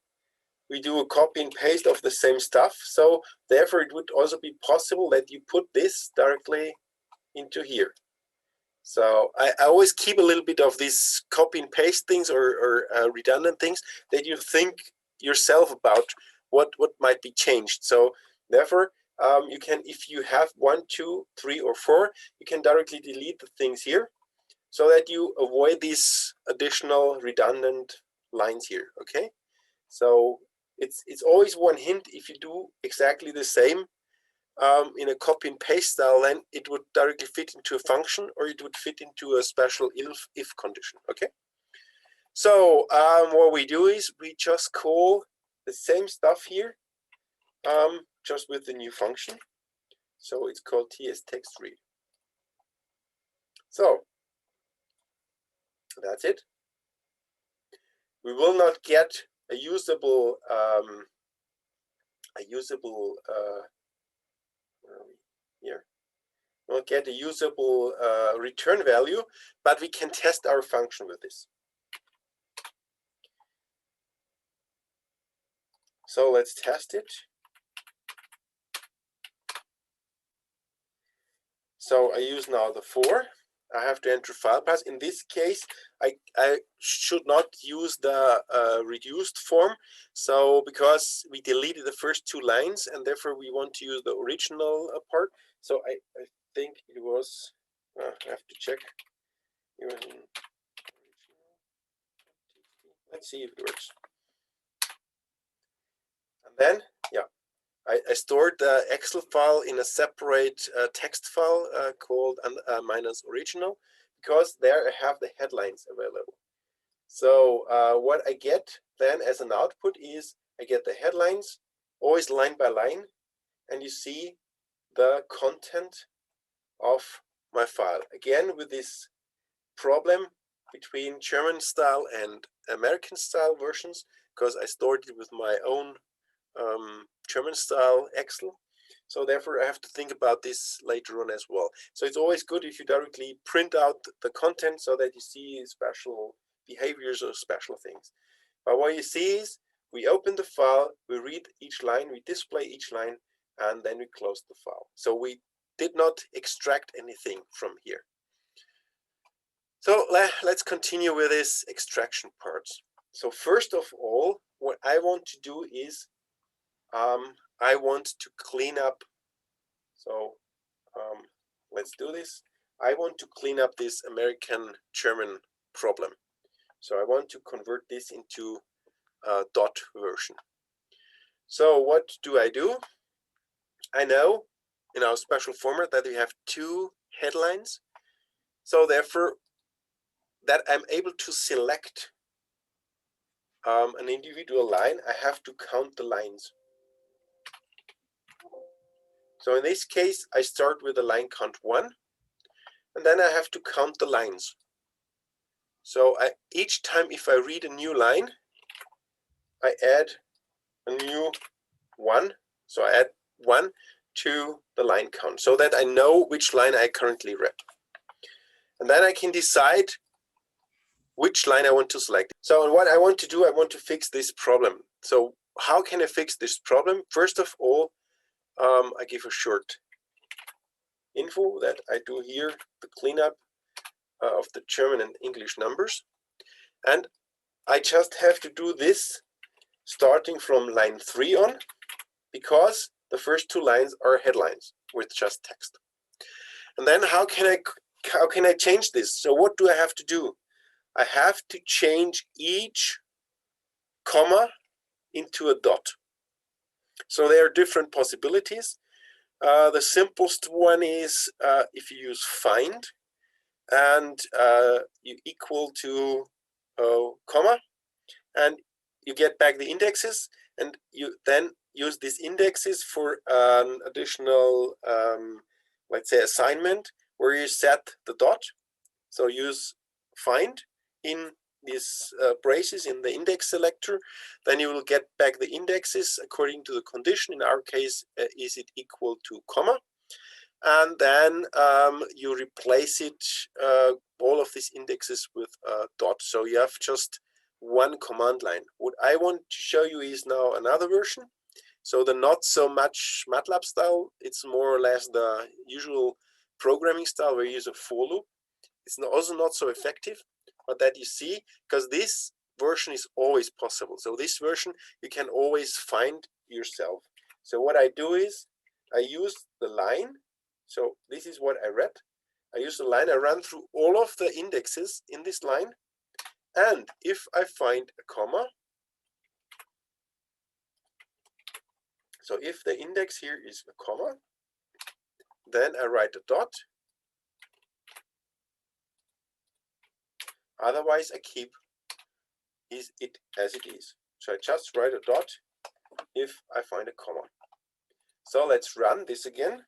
We do a copy and paste of the same stuff. So therefore, it would also be possible that you put this directly into here. So I always keep a little bit of these copy and paste things or redundant things that you think yourself about what might be changed. So therefore, you can, if you have 1, 2, 3, or 4, you can directly delete the things here, so that you avoid these additional redundant lines here. Okay, so it's always one hint. If you do exactly the same in a copy and paste style, then it would directly fit into a function, or it would fit into a special if condition. Okay, so what we do is we just call the same stuff here, just with the new function. So it's called tsTextRead. So that's it. We will not get a usable where are we? Here. We'll get a usable return value, but we can test our function with this. So let's test it. So I use now the 4. I have to enter file path. In this case, I should not use the reduced form. So because we deleted the first 2 lines, and therefore we want to use the original part. So I think it was, I have to check. Let's see if it works. And then, yeah, I stored the Excel file in a separate text file called -original, because there I have the headlines available. So what I get then as an output is I get the headlines, always line by line, and you see the content of my file. Again, with this problem between German style and American style versions, because I stored it with my own German style Excel. So therefore I have to think about this later on as well. So it's always good if you directly print out the content so that you see special behaviors or special things. But what you see is we open the file, we read each line, we display each line, and then we close the file. So we did not extract anything from here. So let's continue with this extraction parts. So first of all, what I want to do is I want to clean up. So let's do this. I want to clean up this American-German problem. So I want to convert this into a dot version. So what do? I know in our special format that we have 2 headlines. So therefore, that I'm able to select an individual line, I have to count the lines. So in this case, I start with a line count 1, and then I have to count the lines. So each time if I read a new line, I add a new 1. So I add 1 to the line count so that I know which line I currently read. And then I can decide which line I want to select. So what I want to do, I want to fix this problem. So how can I fix this problem? First of all, I give a short info that I do here, the cleanup of the German and English numbers. And I just have to do this starting from line 3 on, because the first 2 lines are headlines with just text. And then how can I change this? So what do I have to do? I have to change each comma into a dot. So there are different possibilities. The simplest one is if you use find and you equal to comma, and you get back the indexes, and you then use these indexes for an additional, let's say, assignment where you set the dot. So use find in these braces in the index selector, then you will get back the indexes according to the condition. In our case, is it equal to comma? And then you replace it, all of these indexes with a dot. So you have just one command line. What I want to show you is now another version. So the not so much Matlab style, it's more or less the usual programming style where you use a for loop. It's also not so effective, but that you see, because this version is always possible. So this version you can always find yourself. So what I do is I use the line. So this is what I read. I use the line, I run through all of the indexes in this line. And if I find a comma, so if the index here is a comma, then I write a dot. Otherwise, I keep it as it is. So I just write a dot if I find a comma. So let's run this again.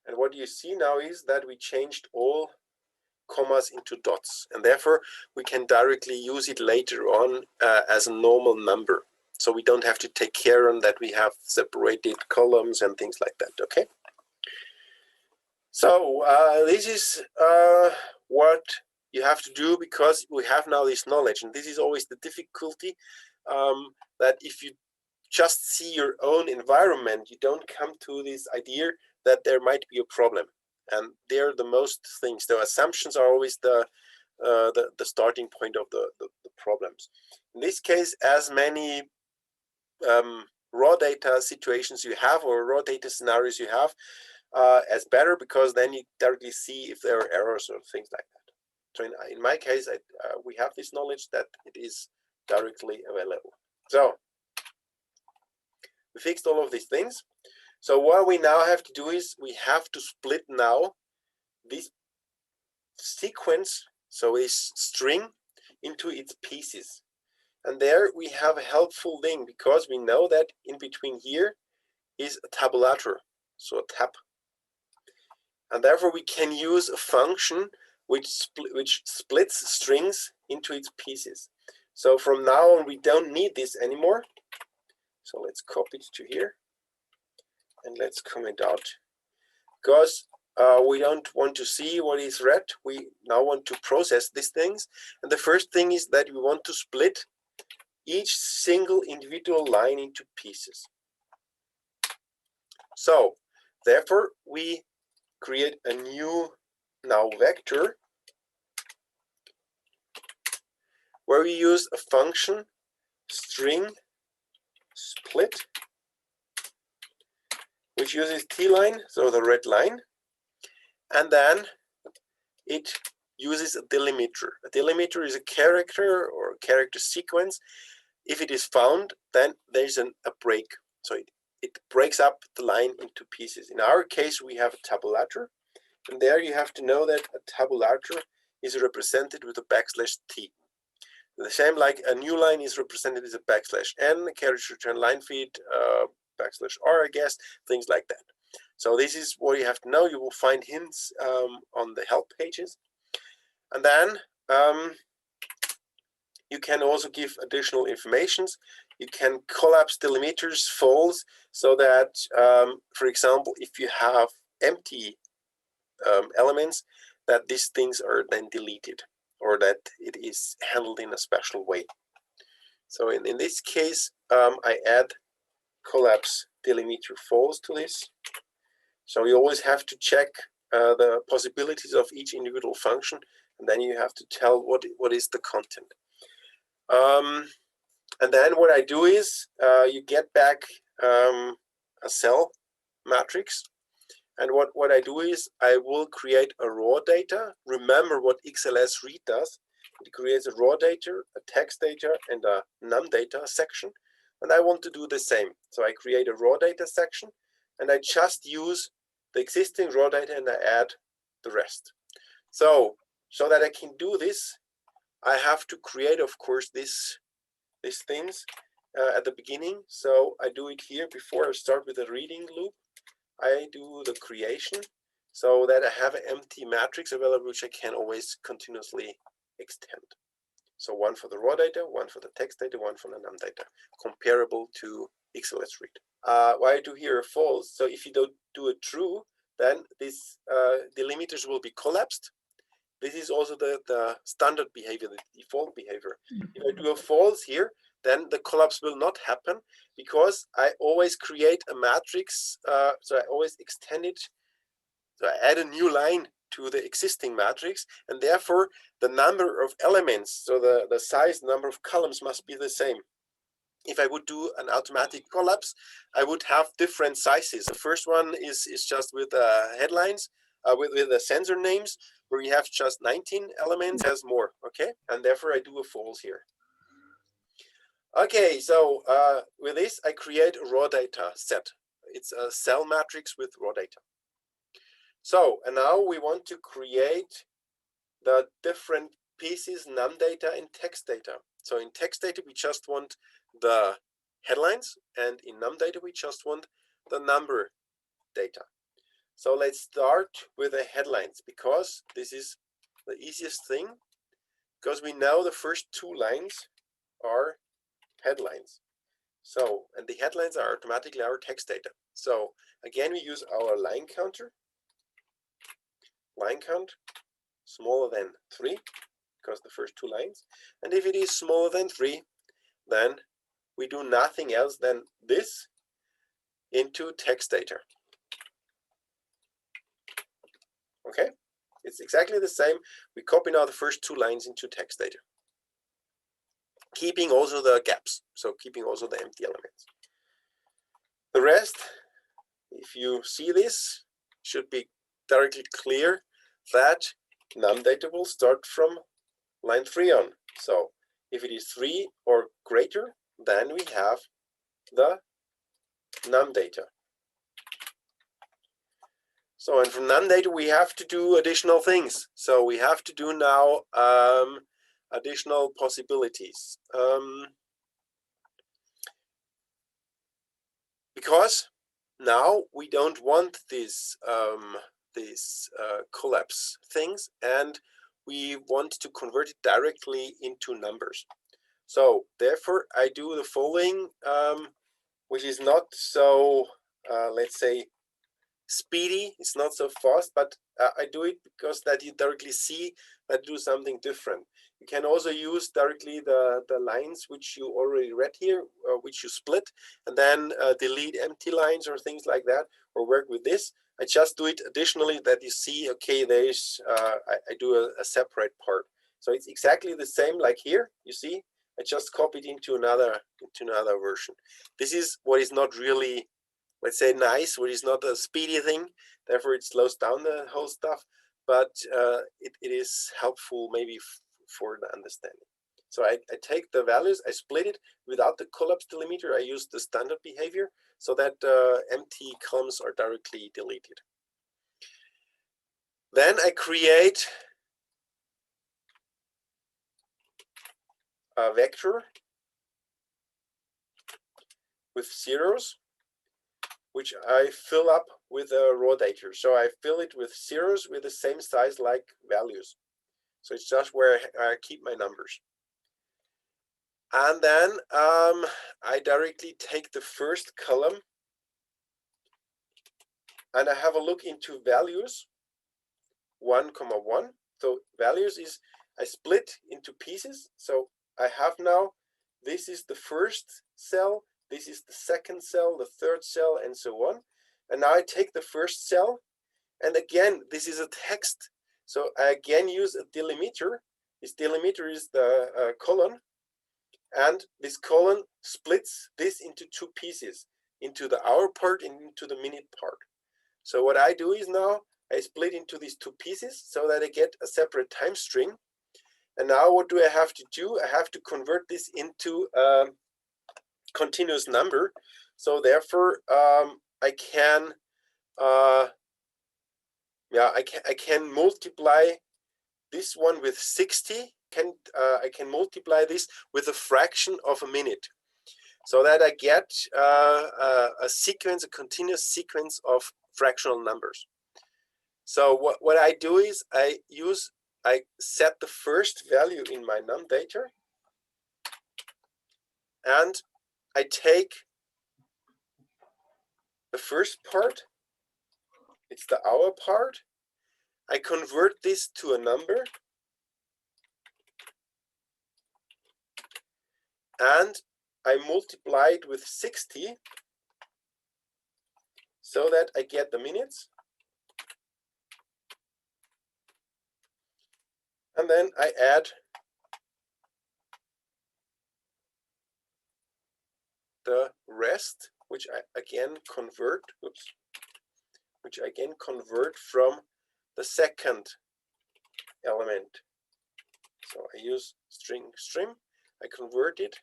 And what you see now is that we changed all commas into dots, and therefore we can directly use it later on as a normal number. So we don't have to take care on that we have separated columns and things like that, okay? So this is what you have to do, because we have now this knowledge, and this is always the difficulty, that if you just see your own environment, you don't come to this idea that there might be a problem. And they're the most things. The assumptions are always the starting point of the problems. In this case, as many raw data situations you have, or raw data scenarios you have, as better, because then you directly see if there are errors or things like that. So in my case, we have this knowledge that it is directly available. So we fixed all of these things. So what we now have to do is we have to split now this sequence, so this string, into its pieces. And there we have a helpful thing, because we know that in between here is a tabulator, so a tab. And therefore we can use a function which splits strings into its pieces. So from now on we don't need this anymore. So let's copy it to here. And let's comment out, because we don't want to see what is read. We now want to process these things. And the first thing is that we want to split each single individual line into pieces. So therefore we create a new now vector where we use a function string split, which uses t line, so the red line, and then it uses a delimiter. A delimiter is a character or a character sequence. If it is found, then there's a break. So it breaks up the line into pieces. In our case, we have a tabulator, and there you have to know that a tabulator is represented with a \t. The same like a new line is represented as a \n, carriage return line feed, \r, I guess, things like that. So this is what you have to know. You will find hints on the help pages. And then you can also give additional informations. You can collapse delimiters false so that, for example, if you have empty elements, that these things are then deleted or that it is handled in a special way. So in this case, I add collapse delimiter false to this. So you always have to check the possibilities of each individual function, and then you have to tell what is the content. And then what I do is you get back a cell matrix. And what I do is I will create a raw data. Remember what XLS read does. It creates a raw data, a text data, and a num data section. And I want to do the same. So I create a raw data section, and I just use the existing raw data and I add the rest. So that I can do this, I have to create, of course, these things at the beginning. So I do it here before I start with the reading loop. I do the creation so that I have an empty matrix available, which I can always continuously extend. So one for the raw data, one for the text data, one for the num data, comparable to XLS read. Why I do here false? So if you don't do a true, then these delimiters will be collapsed. This is also the standard behavior, the default behavior. If I do a false here, then the collapse will not happen because I always create a matrix. So I always extend it. So I add a new line to the existing matrix, and therefore the number of elements, so the size, number of columns must be the same. If I would do an automatic collapse, I would have different sizes. The first one is just with headlines, with the sensor names, where you have just 19 elements, has more, okay? And therefore I do a false here. Okay, so with this, I create a raw data set. It's a cell matrix with raw data. So, and now we want to create the different pieces, num data and text data. So in text data, we just want the headlines, and in num data, we just want the number data. So let's start with the headlines, because this is the easiest thing, because we know the first two lines are headlines. So, and the headlines are automatically our text data. So again, we use our line counter, line count smaller than 3, because the first two lines. And if it is smaller than 3, then we do nothing else than this into text data. Okay, it's exactly the same. We copy now the first two lines into text data, keeping also the gaps, so keeping also the empty elements. The rest, if you see this, should be directly clear that num data will start from line 3 on. So if it is 3 or greater, then we have the num data. So, and from num data, we have to do additional things. So we have to do now additional possibilities. Because now we don't want these collapse things, and we want to convert it directly into numbers. So therefore, I do the following, which is not so, let's say, speedy. It's not so fast, but I do it because that you directly see that I do something different. You can also use directly the lines which you already read here, which you split, and then delete empty lines or things like that, or work with this. I just do it additionally that you see, okay, there's, I do a separate part. So it's exactly the same like here, you see, I just copied into another version. This is what is not really, let's say, nice, what is not a speedy thing, therefore it slows down the whole stuff. but it is helpful maybe for the understanding. So I take the values, I split it without the collapse delimiter. I use the standard behavior so that empty columns are directly deleted. Then I create a vector with zeros, which I fill up with a raw data. So I fill it with zeros with the same size like values. So it's just where I keep my numbers. And then I directly take the first column and I have a look into values 1, 1. So values is I split into pieces. So I have now, this is the first cell, this is the second cell, the third cell, and so on. And now I take the first cell, and again, this is a text. So I again use a delimiter. This delimiter is the colon, and this colon splits this into two pieces, into the hour part and into the minute part. So what I do is now I split into these two pieces so that I get a separate time string. And now what do I have to do? I have to convert this into a continuous number. So therefore, I can multiply this one with 60. I can multiply this with a fraction of a minute, so that I get a sequence, a continuous sequence of fractional numbers. So what I do is I set the first value in my num data, and I take the first part, it's the hour part, I convert this to a number, and I multiply it with 60 so that I get the minutes. And then I add the rest, which I again convert, from the second element. So I use string, I convert it.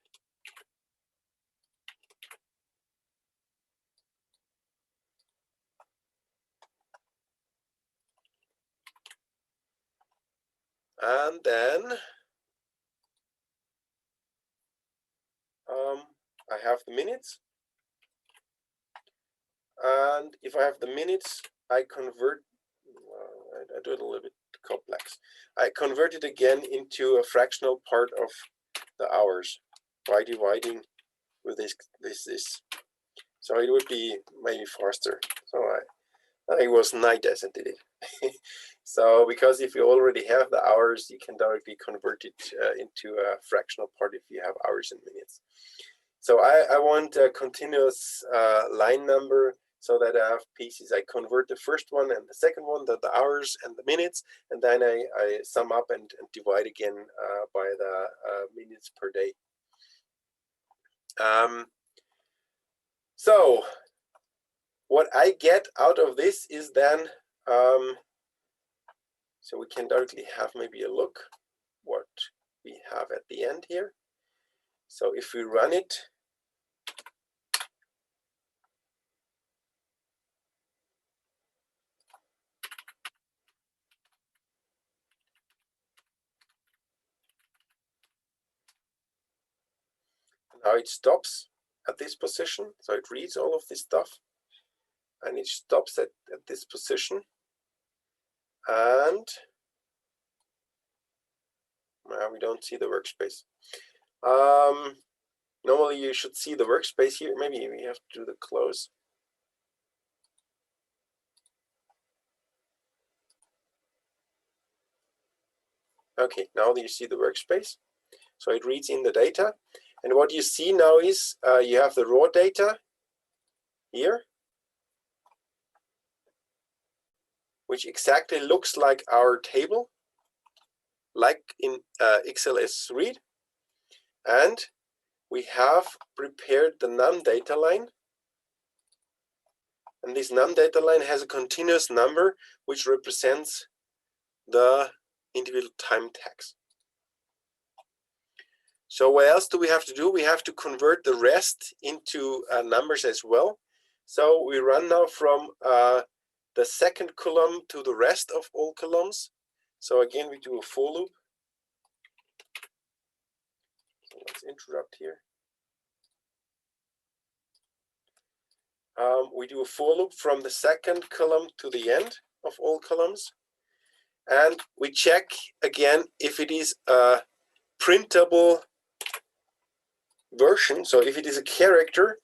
And then I have the minutes. And if I have the minutes, I convert, I do it a little bit complex. I convert it again into a fractional part of the hours by dividing with this. So it would be maybe faster. So I think it was night as I did it. So because if you already have the hours, you can directly convert it into a fractional part if you have hours and minutes. So I want a continuous line number so that I have pieces. I convert the first one and the second one, the hours and the minutes, and then I sum up and divide again by the minutes per day. So what I get out of this is then, so we can directly have maybe a look what we have at the end here. So if we run it, now it stops at this position. So it reads all of this stuff and it stops at this position. And we don't see the workspace. Normally you should see the workspace here. Maybe we have to do the close. Okay, now you see the workspace. So it reads in the data. And what you see now is you have the raw data here, which exactly looks like our table, like in XLS read. And we have prepared the num data line. And this num data line has a continuous number which represents the individual time tags. So what else do we have to do? We have to convert the rest into numbers as well. So we run now from the second column to the rest of all columns. So again, we do a for loop. So let's interrupt here. We do a for loop from the second column to the end of all columns. And we check again if it is a printable version. So if it is a character,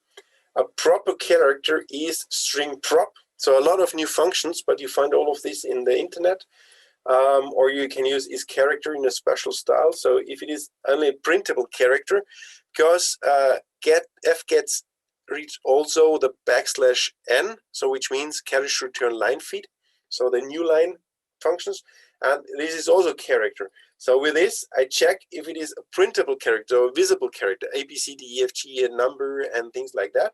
a proper character is string prop. So a lot of new functions, but you find all of this in the internet. Or you can use is character in a special style. So if it is only a printable character, because fgets reads also the \n, so which means carriage return line feed. So the new line functions, and this is also character. So with this, I check if it is a printable character or a visible character, A, B, C, D, E, F, G, a number, and things like that.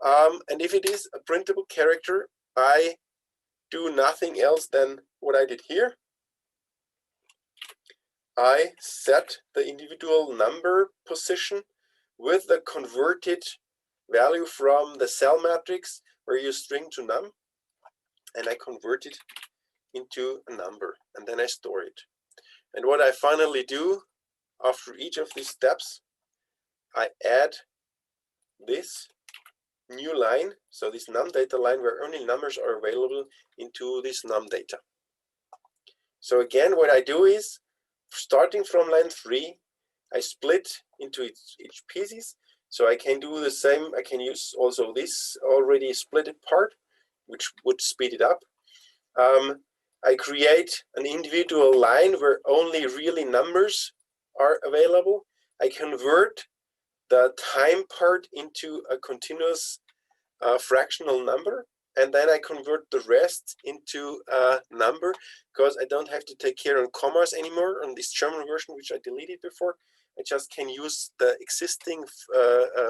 And if it is a printable character, I do nothing else than what I did here. I set the individual number position with the converted value from the cell matrix where you string to num, and I convert it into a number, and then I store it. And what I finally do after each of these steps, I add this new line, so this num data line where only numbers are available, into this num data. So again, what I do is, starting from line 3, I split into each pieces. So I can do the same. I can use also this already splitted part, which would speed it up. I create an individual line where only really numbers are available. I convert the time part into a continuous fractional number, and then I convert the rest into a number, because I don't have to take care of commas anymore on this German version, which I deleted before. I just can use the existing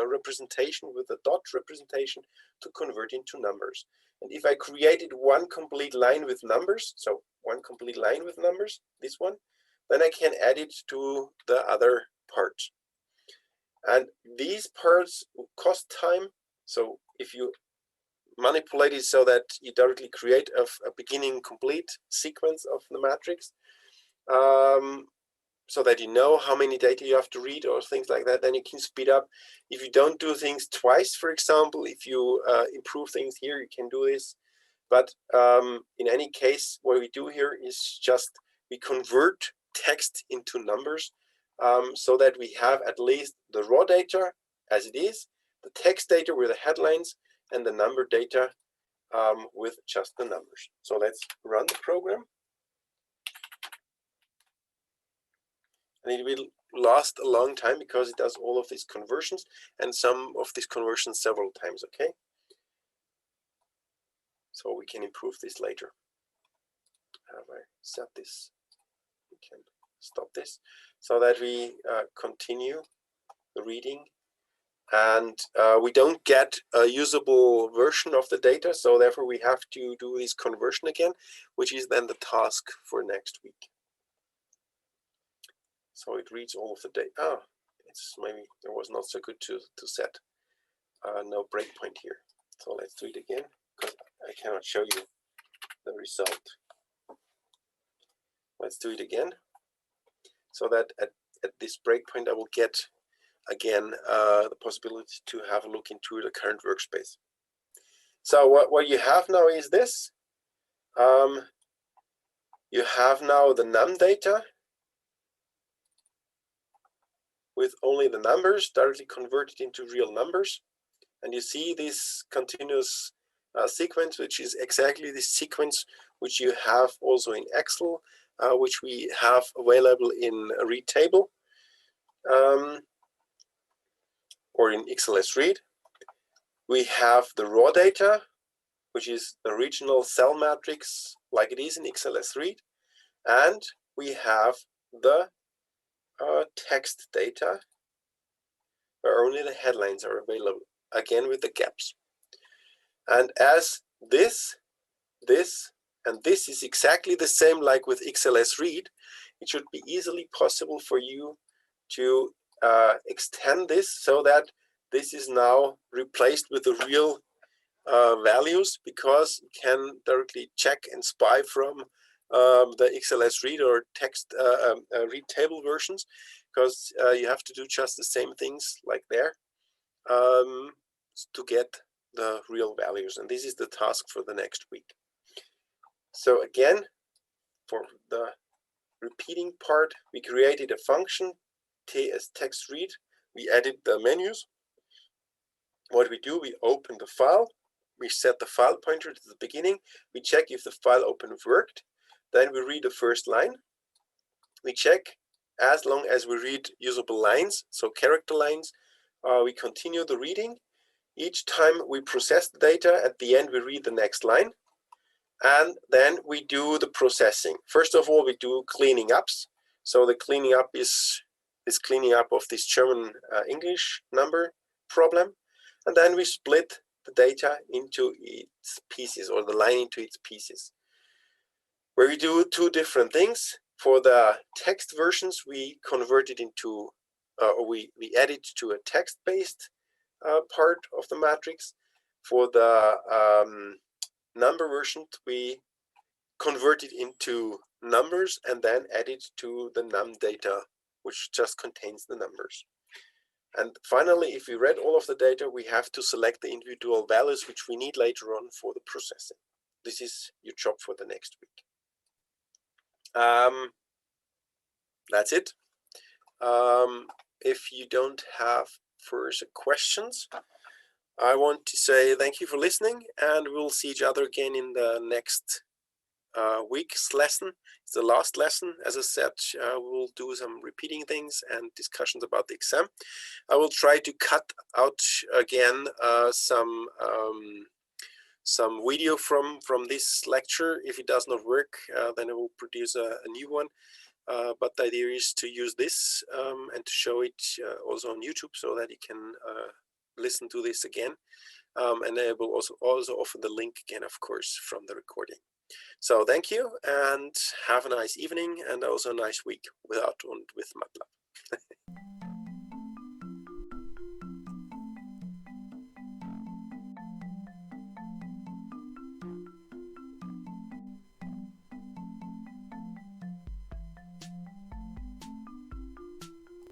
representation with the dot representation to convert into numbers. And if I created one complete line with numbers, so one complete line with numbers, this one, then I can add it to the other parts. And these parts cost time. So if you manipulate it so that you directly create a beginning complete sequence of the matrix, so that you know how many data you have to read or things like that, then you can speed up. If you don't do things twice, for example, if you improve things here, you can do this. But in any case, what we do here is just we convert text into numbers, so that we have at least the raw data as it is, the text data with the headlines, and the number data with just the numbers. So let's run the program. And it will last a long time because it does all of these conversions, and some of these conversions several times, okay? So we can improve this later. Have I set this? We can stop this so that we continue the reading. And we don't get a usable version of the data, so therefore we have to do this conversion again, which is then the task for next week. So it reads all of the data. Oh, it's maybe it was not so good to set no breakpoint here. So let's do it again, because I cannot show you the result. Let's do it again, so that at this breakpoint I will get again the possibility to have a look into the current workspace. So what you have now is this. You have now the num data with only the numbers directly converted into real numbers. And you see this continuous sequence, which is exactly the sequence which you have also in Excel, which we have available in a read table or in XLS read. We have the raw data, which is the original cell matrix like it is in XLS read. And we have the text data where only the headlines are available, again with the gaps. And as this, and this is exactly the same like with XLS read, it should be easily possible for you to extend this so that this is now replaced with the real values, because you can directly check and spy from the XLS read or text read table versions, because you have to do just the same things like there to get the real values. And this is the task for the next week. So again, for the repeating part, we created a function as text read. We added the menus. What we do, we open the file. We set the file pointer to the beginning. We check if the file open worked. Then we read the first line. We check as long as we read usable lines, so character lines. We continue the reading. Each time we process the data, at the end we read the next line. And then we do the processing. First of all, we do cleaning ups. So the cleaning up is cleaning up of this German English number problem. And then we split the data into its pieces, or the line into its pieces, where we do two different things. For the text versions, we convert it into, we add it to a text-based part of the matrix. For the number version, we convert it into numbers and then add it to the num data, which just contains the numbers. And finally, if we read all of the data, we have to select the individual values which we need later on for the processing. This is your job for the next week. That's it. If you don't have further questions, I want to say thank you for listening, and we'll see each other again in the next week's lesson. It's the last lesson. As I said, we'll do some repeating things and discussions about the exam. I will try to cut out again some video from this lecture. If it does not work, then I will produce a new one. But the idea is to use this and to show it also on YouTube, so that you can listen to this again. And I will also offer the link again, of course, from the recording. So thank you, and have a nice evening, and also a nice week with Matlab.